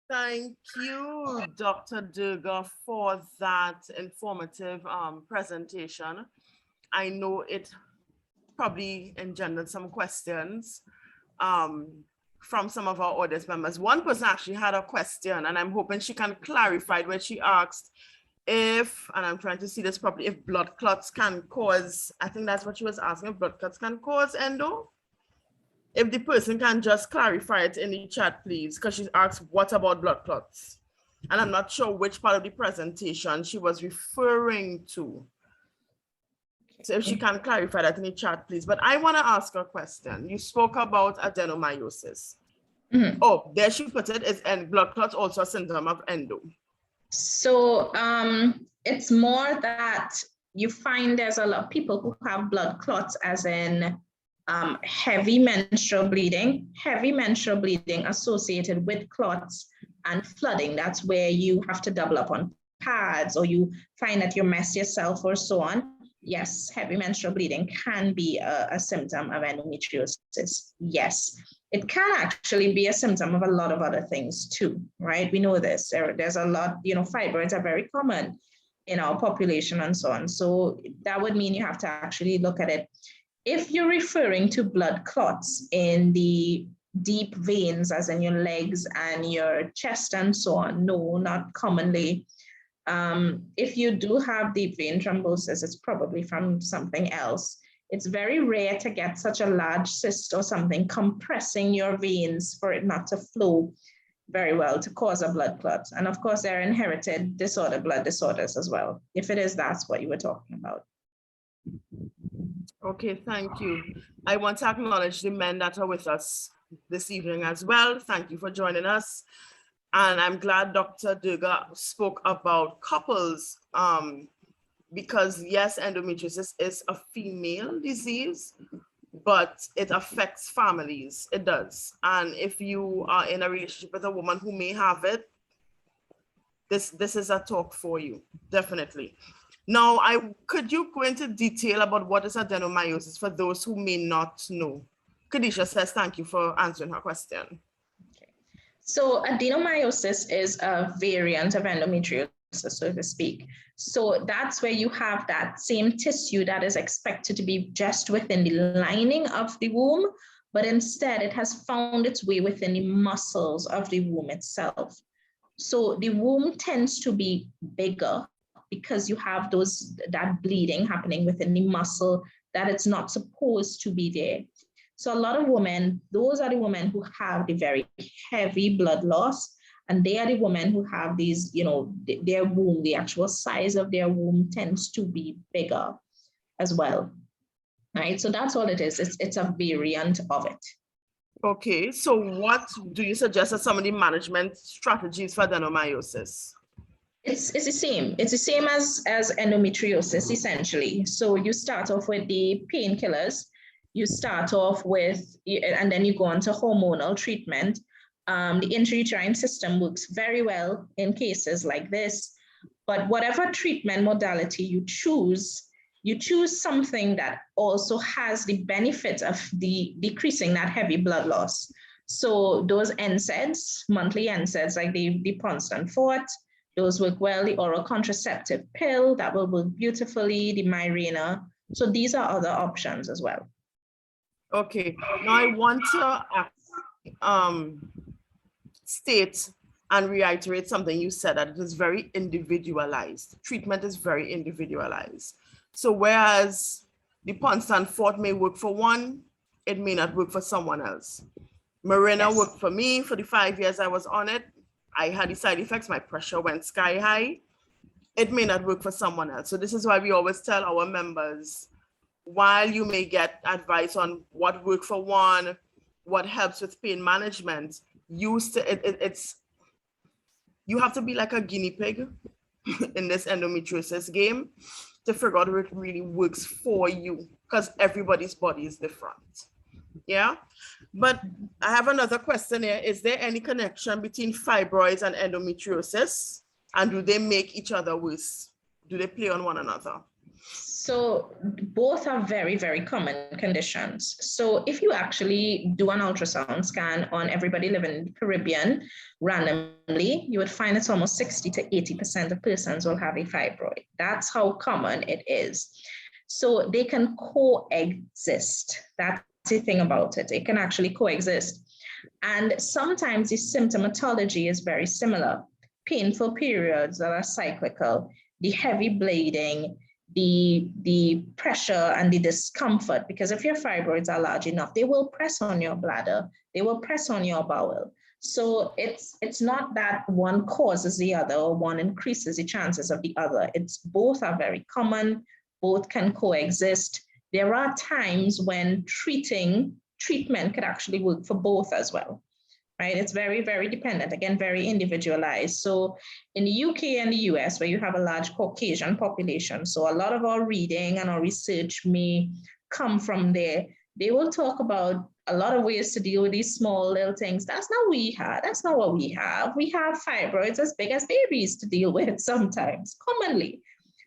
Speaker 1: Thank you, Dr. Durga, for that informative presentation. I know it probably engendered some questions from some of our audience members. One person actually had a question, and I'm hoping she can clarify where she asked if, and I'm trying to see this properly, if blood clots can cause, I think that's what she was asking, if blood clots can cause endo. If the person can just clarify it in the chat, please, because she asked, what about blood clots? And I'm not sure which part of the presentation she was referring to. So if she can clarify that in the chat, please. But I want to ask her a question. You spoke about adenomyosis. Mm-hmm. Oh, there she put it, is blood clots also a symptom of endo?
Speaker 2: So it's more that you find there's a lot of people who have blood clots, as in heavy menstrual bleeding associated with clots and flooding. That's where you have to double up on pads, or you find that you mess yourself or so on. Yes, heavy menstrual bleeding can be a symptom of endometriosis. Yes, it can actually be a symptom of a lot of other things too, right? We know this. There's a lot, fibroids are very common in our population and so on. So that would mean you have to actually look at it. If you're referring to blood clots in the deep veins, as in your legs and your chest and so on, no, not commonly. If you do have deep vein thrombosis, it's probably from something else. It's very rare to get such a large cyst or something compressing your veins for it not to flow very well to cause a blood clot. And of course, there are inherited blood disorders as well, if it is that's what you were talking about.
Speaker 1: Okay, thank you. I want to acknowledge the men that are with us this evening as well. Thank you for joining us. And I'm glad Dr. Durga spoke about couples, because yes, endometriosis is a female disease, but it affects families. It does. And if you are in a relationship with a woman who may have it, this is a talk for you, definitely. Now, could you go into detail about what is adenomyosis for those who may not know? Kadisha says, thank you for answering her question.
Speaker 2: Okay. So adenomyosis is a variant of endometriosis, so to speak. So that's where you have that same tissue that is expected to be just within the lining of the womb, but instead it has found its way within the muscles of the womb itself. So the womb tends to be bigger because you have that bleeding happening within the muscle that it's not supposed to be there. So a lot of women, those are the women who have the very heavy blood loss, and they are the women who have these, their womb, the actual size of their womb tends to be bigger as well, right? So that's all it is. It's a variant of it.
Speaker 1: Okay, so what do you suggest as some of the management strategies for adenomyosis?
Speaker 2: It's the same. It's the same as endometriosis, essentially. So you start off with the painkillers. You start off with, and then you go on to hormonal treatment. The intrauterine system works very well in cases like this. But whatever treatment modality you choose something that also has the benefit of decreasing that heavy blood loss. So those NSAIDs, monthly NSAIDs, like the Ponstan Fort, those work well. The oral contraceptive pill, that will work beautifully, the Mirena. So these are other options as well.
Speaker 1: Okay, now I want to state and reiterate something you said, that it is very individualized. Treatment is very individualized. So whereas the Ponstan Fort may work for one, it may not work for someone else. Mirena worked for me for the 5 years I was on it. I had the side effects, my pressure went sky high. It may not work for someone else. So this is why we always tell our members, while you may get advice on what works for one, what helps with pain management, you have to be like a guinea pig in this endometriosis game to figure out what really works for you, because everybody's body is different. Yeah, but I have another question here. Is there any connection between fibroids and endometriosis? And do they make each other worse? Do they play on one another?
Speaker 2: So both are very, very common conditions. So if you actually do an ultrasound scan on everybody living in the Caribbean randomly, you would find it's almost 60 to 80% of persons will have a fibroid. That's how common it is. So they can coexist. That's the thing about it. It can actually coexist. And sometimes the symptomatology is very similar. Painful periods that are cyclical, the heavy bleeding, the pressure and the discomfort, because if your fibroids are large enough, they will press on your bladder, they will press on your bowel. So it's not that one causes the other or one increases the chances of the other. It's both are very common, both can coexist. There are times when treatment could actually work for both as well. right? It's very, very dependent, again, very individualized. So in the UK and the US, where you have a large Caucasian population, so a lot of our reading and our research may come from there. They will talk about a lot of ways to deal with these small little things. That's not what we have. That's not what we have. We have fibroids as big as babies to deal with sometimes, commonly.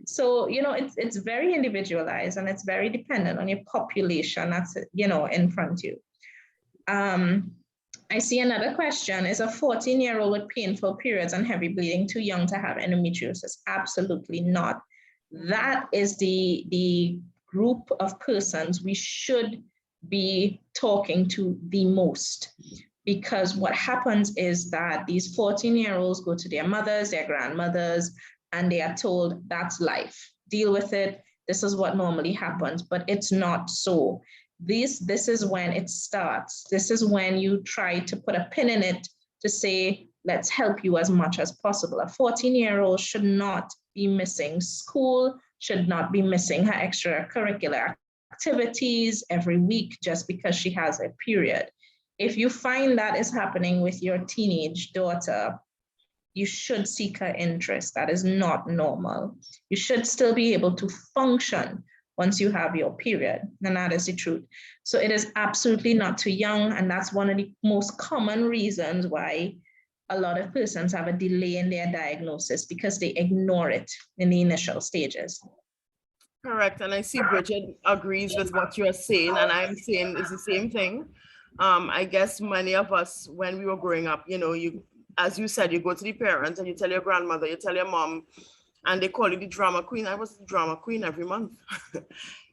Speaker 2: So, you know, it's very individualized and it's very dependent on your population that's, you know, in front of you. I see another question. Is a 14-year-old with painful periods and heavy bleeding too young to have endometriosis? Absolutely not. That is the group of persons we should be talking to the most, because what happens is that these 14-year-olds go to their mothers, their grandmothers, and they are told that's life. Deal with it. This is what normally happens, but it's not so. This is when it starts. This is when you try to put a pin in it to say, let's help you as much as possible. A 14-year-old should not be missing school, should not be missing her extracurricular activities every week just because she has a period. If you find that is happening with your teenage daughter, you should seek her interest. That is not normal. You should still be able to function once you have your period, and that is the truth. So it is absolutely not too young, and that's one of the most common reasons why a lot of persons have a delay in their diagnosis, because they ignore it in the initial stages.
Speaker 1: Correct, and I see Bridget agrees with what you're saying, and I'm saying it's the same thing. I guess many of us, when we were growing up, you know, as you said, you go to the parents and you tell your grandmother, you tell your mom, and they call you the drama queen. I was the drama queen every month,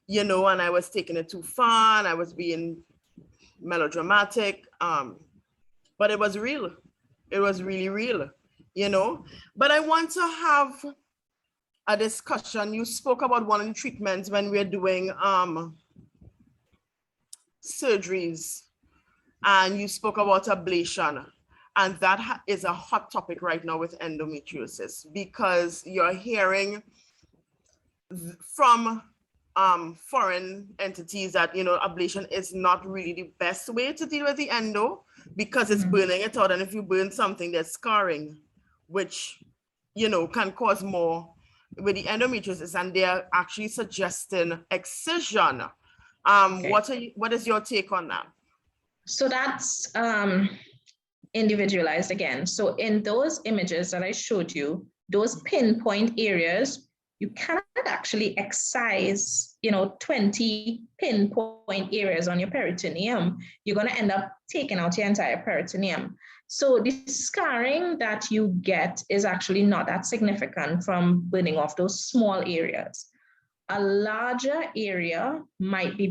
Speaker 1: you know, and I was taking it too far, and I was being melodramatic, but it was real. It was really real, you know. But I want to have a discussion. You spoke about one of the treatments when we're doing surgeries, and you spoke about ablation. And that is a hot topic right now with endometriosis, because you're hearing from foreign entities that, you know, ablation is not really the best way to deal with the endo, because it's burning it out. And if you burn something, there's scarring, which, you know, can cause more with the endometriosis. And they're actually suggesting excision.
Speaker 2: Okay.
Speaker 1: What is your take on that?
Speaker 2: So that's individualized again. So in those images that I showed you, those pinpoint areas, you cannot actually excise, you know, 20 pinpoint areas on your peritoneum. You're going to end up taking out your entire peritoneum. So the scarring that you get is actually not that significant from burning off those small areas. A larger area might be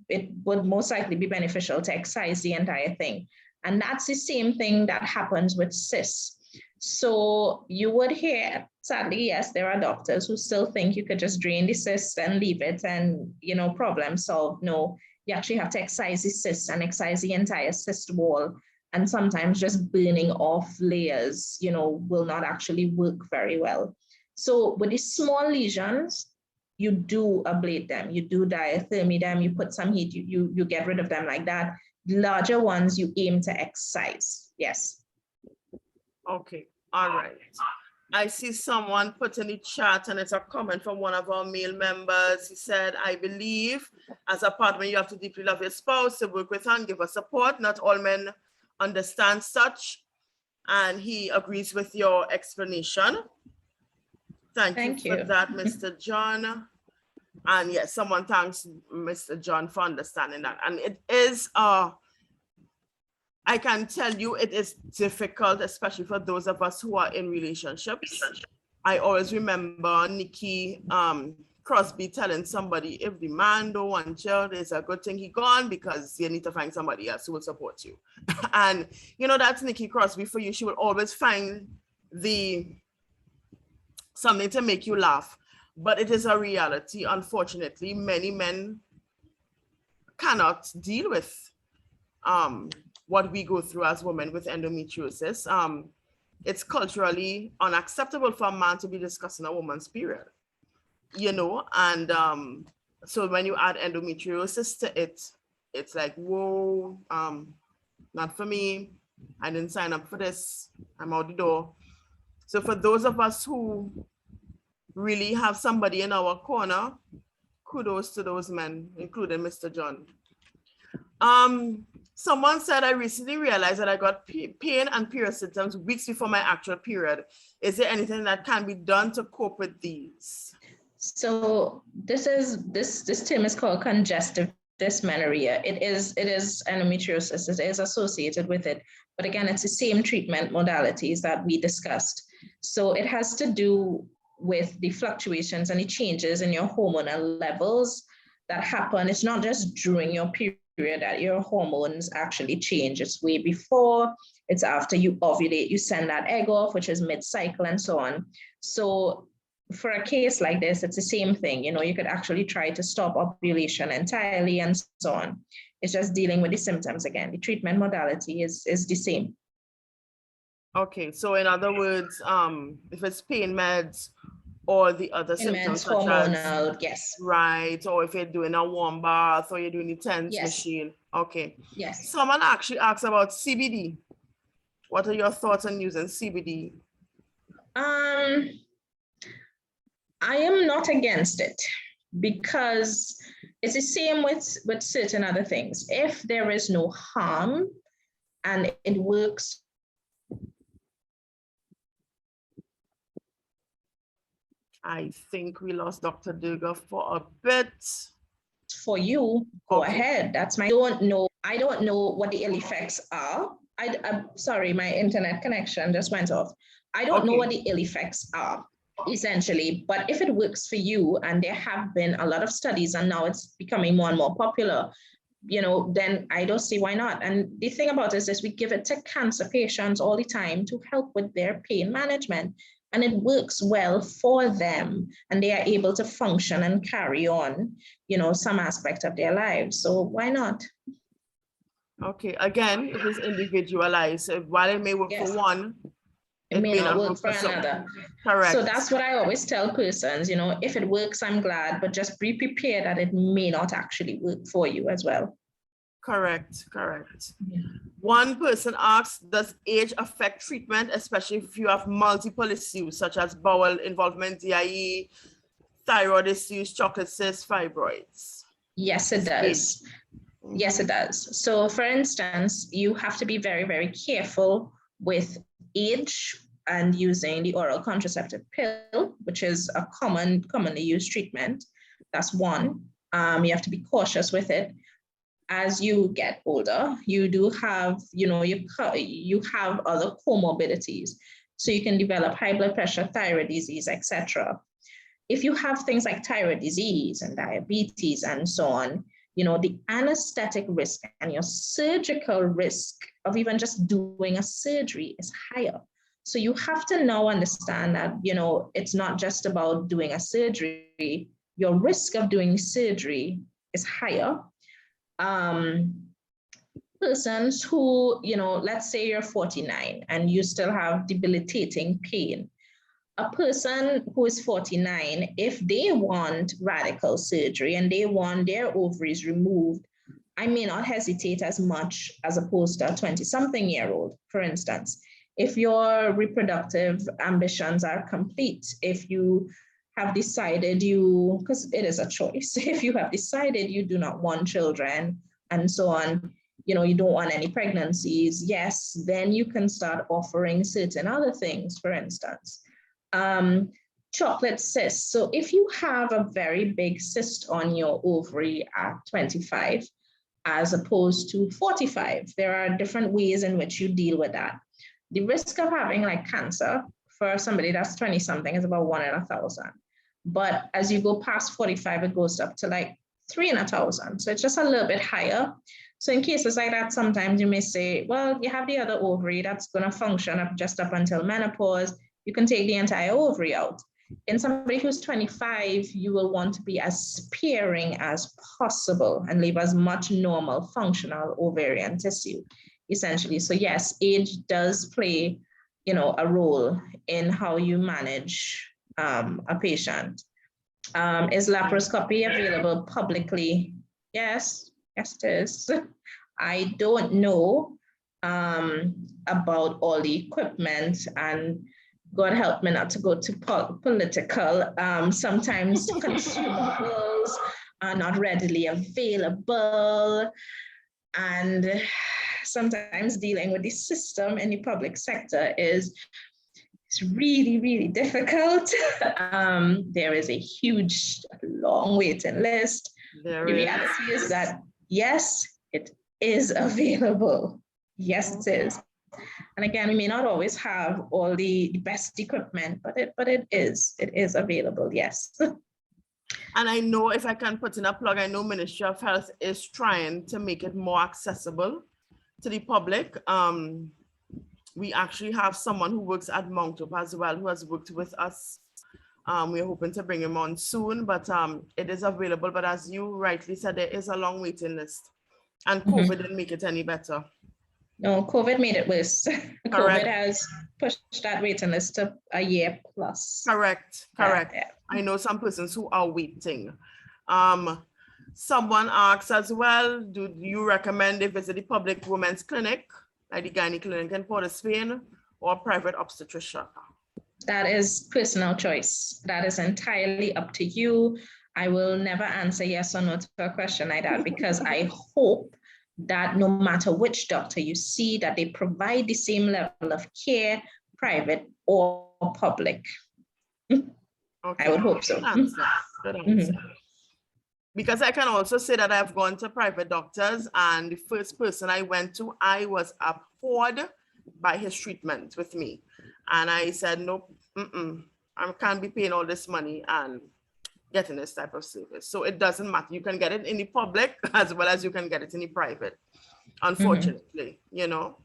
Speaker 2: it would most likely be beneficial to excise the entire thing. And that's the same thing that happens with cysts. So you would hear, sadly, yes, there are doctors who still think you could just drain the cyst and leave it and, you know, problem solved. No, you actually have to excise the cyst and excise the entire cyst wall. And sometimes just burning off layers, you know, will not actually work very well. So with the small lesions, you do ablate them, you do diathermy them, you put some heat, you get rid of them like that. Larger ones you aim to excise. Yes.
Speaker 1: Okay. All right. I see someone put in the chat, and it's a comment from one of our male members. He said, I believe as a partner, you have to deeply love your spouse, to work with her and give her support. Not all men understand such. And he agrees with your explanation. Thank you for that, Mr. John. And yes, someone thanks Mr. John for understanding that. And it is, I can tell you, it is difficult, especially for those of us who are in relationships. I always remember Nikki Crosby telling somebody, if the man don't want you, it's a good thing he gone, because you need to find somebody else who will support you. And, you know, that's Nikki Crosby for you. She will always find something to make you laugh. But it is a reality. Unfortunately, many men cannot deal with what we go through as women with endometriosis. It's culturally unacceptable for a man to be discussing a woman's period, you know, and so when you add endometriosis to it, it's like, whoa, not for me. I didn't sign up for this. I'm out the door. So for those of us who really have somebody in our corner, kudos to those men, including Mr. John. Someone said, I recently realized that I got pain and period symptoms weeks before my actual period. Is there anything that can be done to cope with these?
Speaker 2: So this term is called congestive dysmenorrhea. It is endometriosis. It is associated with it. But again, it's the same treatment modalities that we discussed. So it has to do with the fluctuations and the changes in your hormonal levels that happen. It's not just during your period that your hormones actually change. It's way before, it's after you ovulate, you send that egg off, which is mid-cycle and so on. So for a case like this, it's the same thing. You know, you could actually try to stop ovulation entirely and so on. It's just dealing with the symptoms again. The treatment modality is the same.
Speaker 1: Okay, so in other words, if it's pain meds or the other symptoms such
Speaker 2: hormonal,
Speaker 1: as,
Speaker 2: yes.
Speaker 1: Right, or if you're doing a warm bath or you're doing the TENS
Speaker 2: Yes.
Speaker 1: machine. Okay.
Speaker 2: Yes.
Speaker 1: Someone actually asked about CBD. What are your thoughts on using CBD?
Speaker 2: I am not against it because it's the same with certain other things. If there is no harm and it works.
Speaker 1: I think we lost Dr. Durga for a bit.
Speaker 2: For you, go
Speaker 1: Okay.
Speaker 2: ahead. That's my, I don't know what the ill effects are. I'm sorry, my internet connection just went off. I don't know what the ill effects are, essentially, but if it works for you, and there have been a lot of studies and now it's becoming more and more popular, you know, then I don't see why not. And the thing about it is this, we give it to cancer patients all the time to help with their pain management. And it works well for them and they are able to function and carry on, you know, some aspect of their lives. So why not?
Speaker 1: Okay, again, it is individualized. So while it may work for one,
Speaker 2: it may not work for another.
Speaker 1: Correct.
Speaker 2: So that's what I always tell persons, you know, if it works, I'm glad, but just be prepared that it may not actually work for you as well.
Speaker 1: Correct.
Speaker 2: Yeah.
Speaker 1: One person asks, does age affect treatment, especially if you have multiple issues such as bowel involvement, DIE, thyroid issues, chocolate cysts, fibroids?
Speaker 2: Yes, it does. Yes, it does. So for instance, you have to be very, very careful with age and using the oral contraceptive pill, which is a commonly used treatment. That's one. You have to be cautious with it. As you get older, you do have, you know, you have other comorbidities. So you can develop high blood pressure, thyroid disease, etc. If you have things like thyroid disease and diabetes and so on, you know, the anesthetic risk and your surgical risk of even just doing a surgery is higher. So you have to now understand that, you know, it's not just about doing a surgery. Your risk of doing surgery is higher. Persons who, you know, let's say you're 49 and you still have debilitating pain. A person who is 49, if they want radical surgery and they want their ovaries removed, I may not hesitate as much as opposed to a 20-something-year-old, for instance. If your reproductive ambitions are complete, if you have decided because it is a choice, if you have decided you do not want children and so on, you know, you don't want any pregnancies, yes, then you can start offering certain other things, for instance. Chocolate cysts. So if you have a very big cyst on your ovary at 25, as opposed to 45, there are different ways in which you deal with that. The risk of having like cancer for somebody that's 20 something is about 1 in 1,000. But as you go past 45, it goes up to like 3 in 1,000. So it's just a little bit higher. So in cases like that, sometimes you may say, well, you have the other ovary that's going to function just up until menopause. You can take the entire ovary out. In somebody who's 25, you will want to be as sparing as possible and leave as much normal functional ovarian tissue, essentially. So yes, age does play, you know, a role in how you manage a patient. Is laparoscopy available publicly? Yes, it is. I don't know about all the equipment, and God help me not to go to political. Sometimes consumables are not readily available, and sometimes dealing with the system in the public sector is really, really difficult. There is a huge, long waiting list. The reality is that, yes, it is available. Yes, it is. And again, we may not always have all the best equipment, but it is available, yes.
Speaker 1: And I know, if I can put in a plug, I know Ministry of Health is trying to make it more accessible to the public. We actually have someone who works at Mount Hope as well, who has worked with us. We're hoping to bring him on soon, but it is available. But as you rightly said, there is a long waiting list, and COVID didn't make it any better.
Speaker 2: No, COVID made it worse.
Speaker 1: Correct.
Speaker 2: COVID has pushed that waiting list to a year plus.
Speaker 1: Correct. Yeah. I know some persons who are waiting. Someone asks as well, do you recommend they visit the public women's clinic, like the gynae clinic in Port of Spain, or private obstetrician?
Speaker 2: That is personal choice. That is entirely up to you. I will never answer yes or no to a question like that, because I hope that no matter which doctor you see, that they provide the same level of care, private or public. Okay. I would hope so.
Speaker 1: Good answer. Good answer. Because I can also say that I've gone to private doctors, and the first person I went to, I was abhorred by his treatment with me. And I said, nope, I can't be paying all this money and getting this type of service. So it doesn't matter. You can get it in the public as well as you can get it in the private, unfortunately, you know.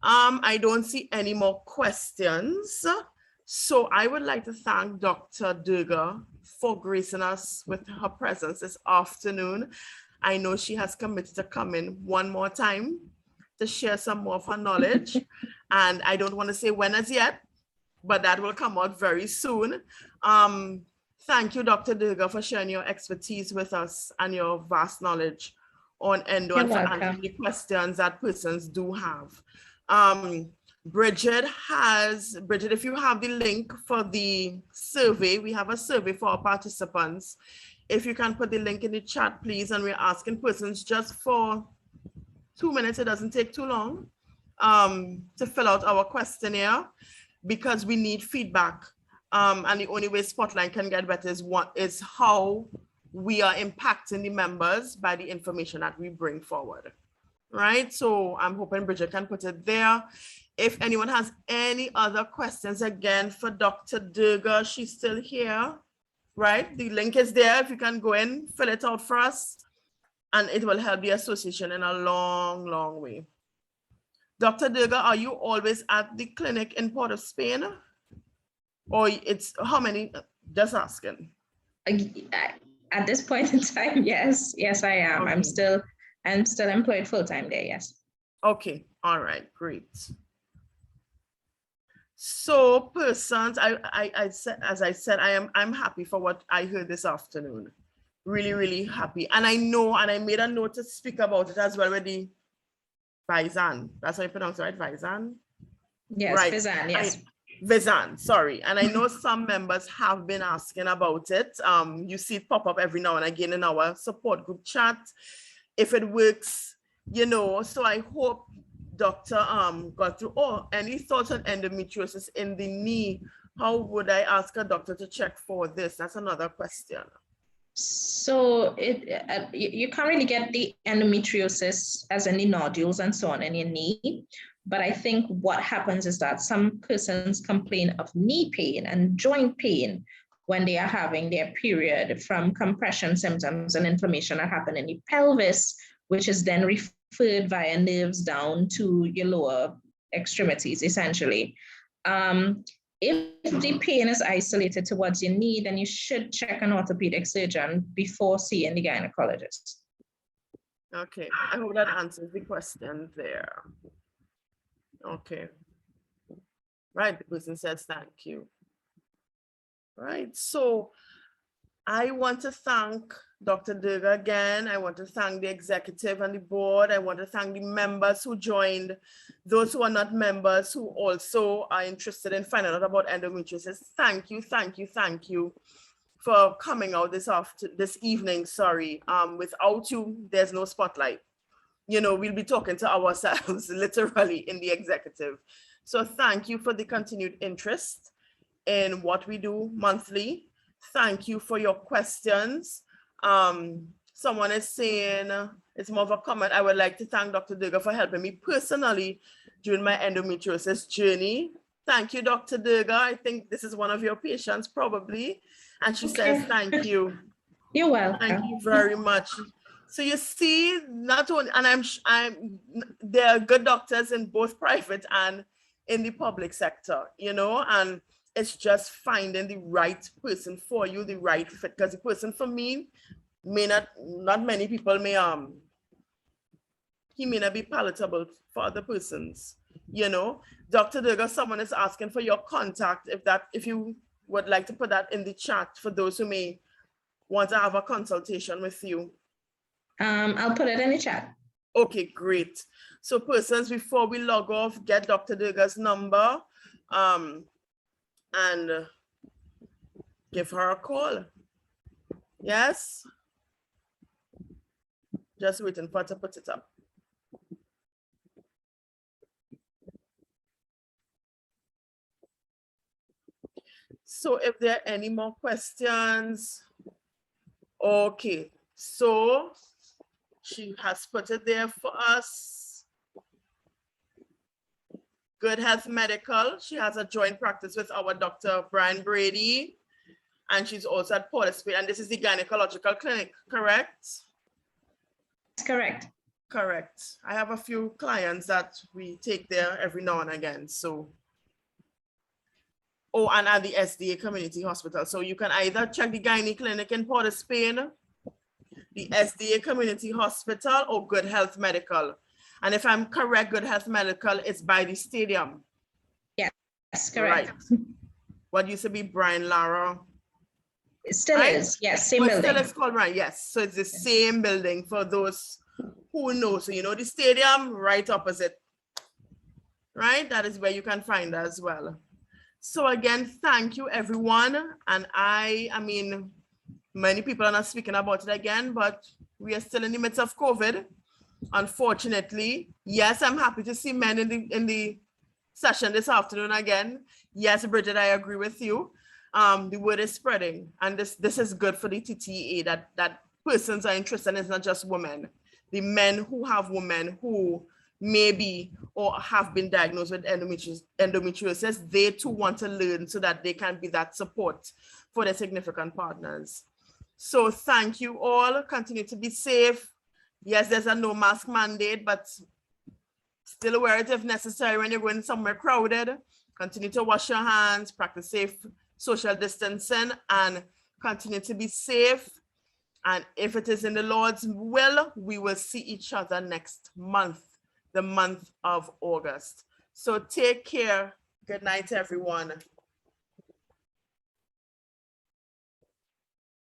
Speaker 1: I don't see any more questions. So I would like to thank Dr. Durga for gracing us with her presence this afternoon. I know she has committed to come in one more time to share some more of her knowledge. And I don't want to say when as yet, but that will come out very soon. Thank you, Dr. Durga, for sharing your expertise with us and your vast knowledge on endo, and for answering the questions that persons do have. Bridget, if you have the link for the survey, we have a survey for our participants. If you can put the link in the chat, please, and we're asking persons just for 2 minutes, it doesn't take too long, to fill out our questionnaire, because we need feedback. And the only way Spotlight can get better is how we are impacting the members by the information that we bring forward, right? So I'm hoping Bridget can put it there. If anyone has any other questions, again, for Dr. Durga, she's still here, right? The link is there. If you can go in, fill it out for us, and it will help the association in a long, long way. Dr. Durga, are you always at the clinic in Port of Spain? Or it's how many? Just asking.
Speaker 2: At this point in time, yes, I am. Okay. I'm still employed full-time there, yes.
Speaker 1: Okay, all right, great. So persons, I said, as I said, I'm happy for what I heard this afternoon. Really, really happy. And I know, and I made a note to speak about it as well with the Vizan. That's how you pronounce it, right? Vizan?
Speaker 2: Yes, right. Vizan, yes.
Speaker 1: Vizan, sorry. And I know some members have been asking about it. You see it pop up every now and again in our support group chat. If it works, you know, so I hope Dr. got through. Oh, any thoughts on endometriosis in the knee? How would I ask a doctor to check for this? That's another question.
Speaker 2: So you can't really get the endometriosis as in the nodules and so on in your knee. But I think what happens is that some persons complain of knee pain and joint pain when they are having their period from compression symptoms and inflammation that happen in the pelvis, which is then referred via nerves down to your lower extremities, essentially. If the pain is isolated towards your knee, then you should check an orthopedic surgeon before seeing the gynecologist.
Speaker 1: Okay, I hope that answers the question there. Okay. Right, the person says thank you. Right, so I want to thank Dr. Durga again. I want to thank the executive and the board. I want to thank the members who joined, those who are not members who also are interested in finding out about endometriosis. Thank you, thank you, thank you for coming out this evening. Sorry, without you, there's no spotlight. You know, we'll be talking to ourselves literally in the executive. So thank you for the continued interest in what we do monthly. Thank you for your questions. Someone is saying, it's more of a comment, I would like to thank Dr. Durga for helping me personally during my endometriosis journey. Thank you, Dr. Durga. I think this is one of your patients probably. And she says, thank you.
Speaker 2: You're welcome.
Speaker 1: Thank you very much. So you see, not only, and there are good doctors in both private and in the public sector, you know, and it's just finding the right person for you, the right fit, because the person for me may not many people may, he may not be palatable for other persons, you know. Dr. Durga, someone is asking for your contact, if you would like to put that in the chat for those who may want to have a consultation with you.
Speaker 2: I'll put it in the chat.
Speaker 1: Okay, great. So persons, before we log off, get Dr. Durga's number and give her a call. Yes? Just waiting for her to put it up. So if there are any more questions, okay, so she has put it there for us. Good Health Medical. She has a joint practice with our Dr. Brian Brady, and she's also at Port of Spain, and this is the gynecological clinic, correct?
Speaker 2: Correct.
Speaker 1: Correct. I have a few clients that we take there every now and again, so. Oh, and at the SDA Community Hospital. So you can either check the gynae clinic in Port of Spain, the SDA Community Hospital, or Good Health Medical. And if I'm correct, Good Health Medical is by the stadium.
Speaker 2: Yes, correct.
Speaker 1: Right. What used to be Brian Lara.
Speaker 2: It still
Speaker 1: right?
Speaker 2: is, yes, same building.
Speaker 1: Still is called Brian, yes. So it's the same building for those who know. So you know the stadium right opposite, right? That is where you can find as well. So again, thank you everyone. And I mean, many people are not speaking about it again, but we are still in the midst of COVID, unfortunately. Yes, I'm happy to see men in the session this afternoon again. Yes, Bridget, I agree with you. The word is spreading, and this is good for the TTEA, that persons are interested, and it's not just women. The men who have women who maybe or have been diagnosed with endometriosis, they too want to learn so that they can be that support for their significant partners. So thank you all. Continue to be safe. Yes, there's a no mask mandate, but still wear it if necessary when you're going somewhere crowded. Continue to wash your hands, practice safe social distancing, and continue to be safe. And if it is in the Lord's will, we will see each other next month, the month of August. So take care. Good night, everyone.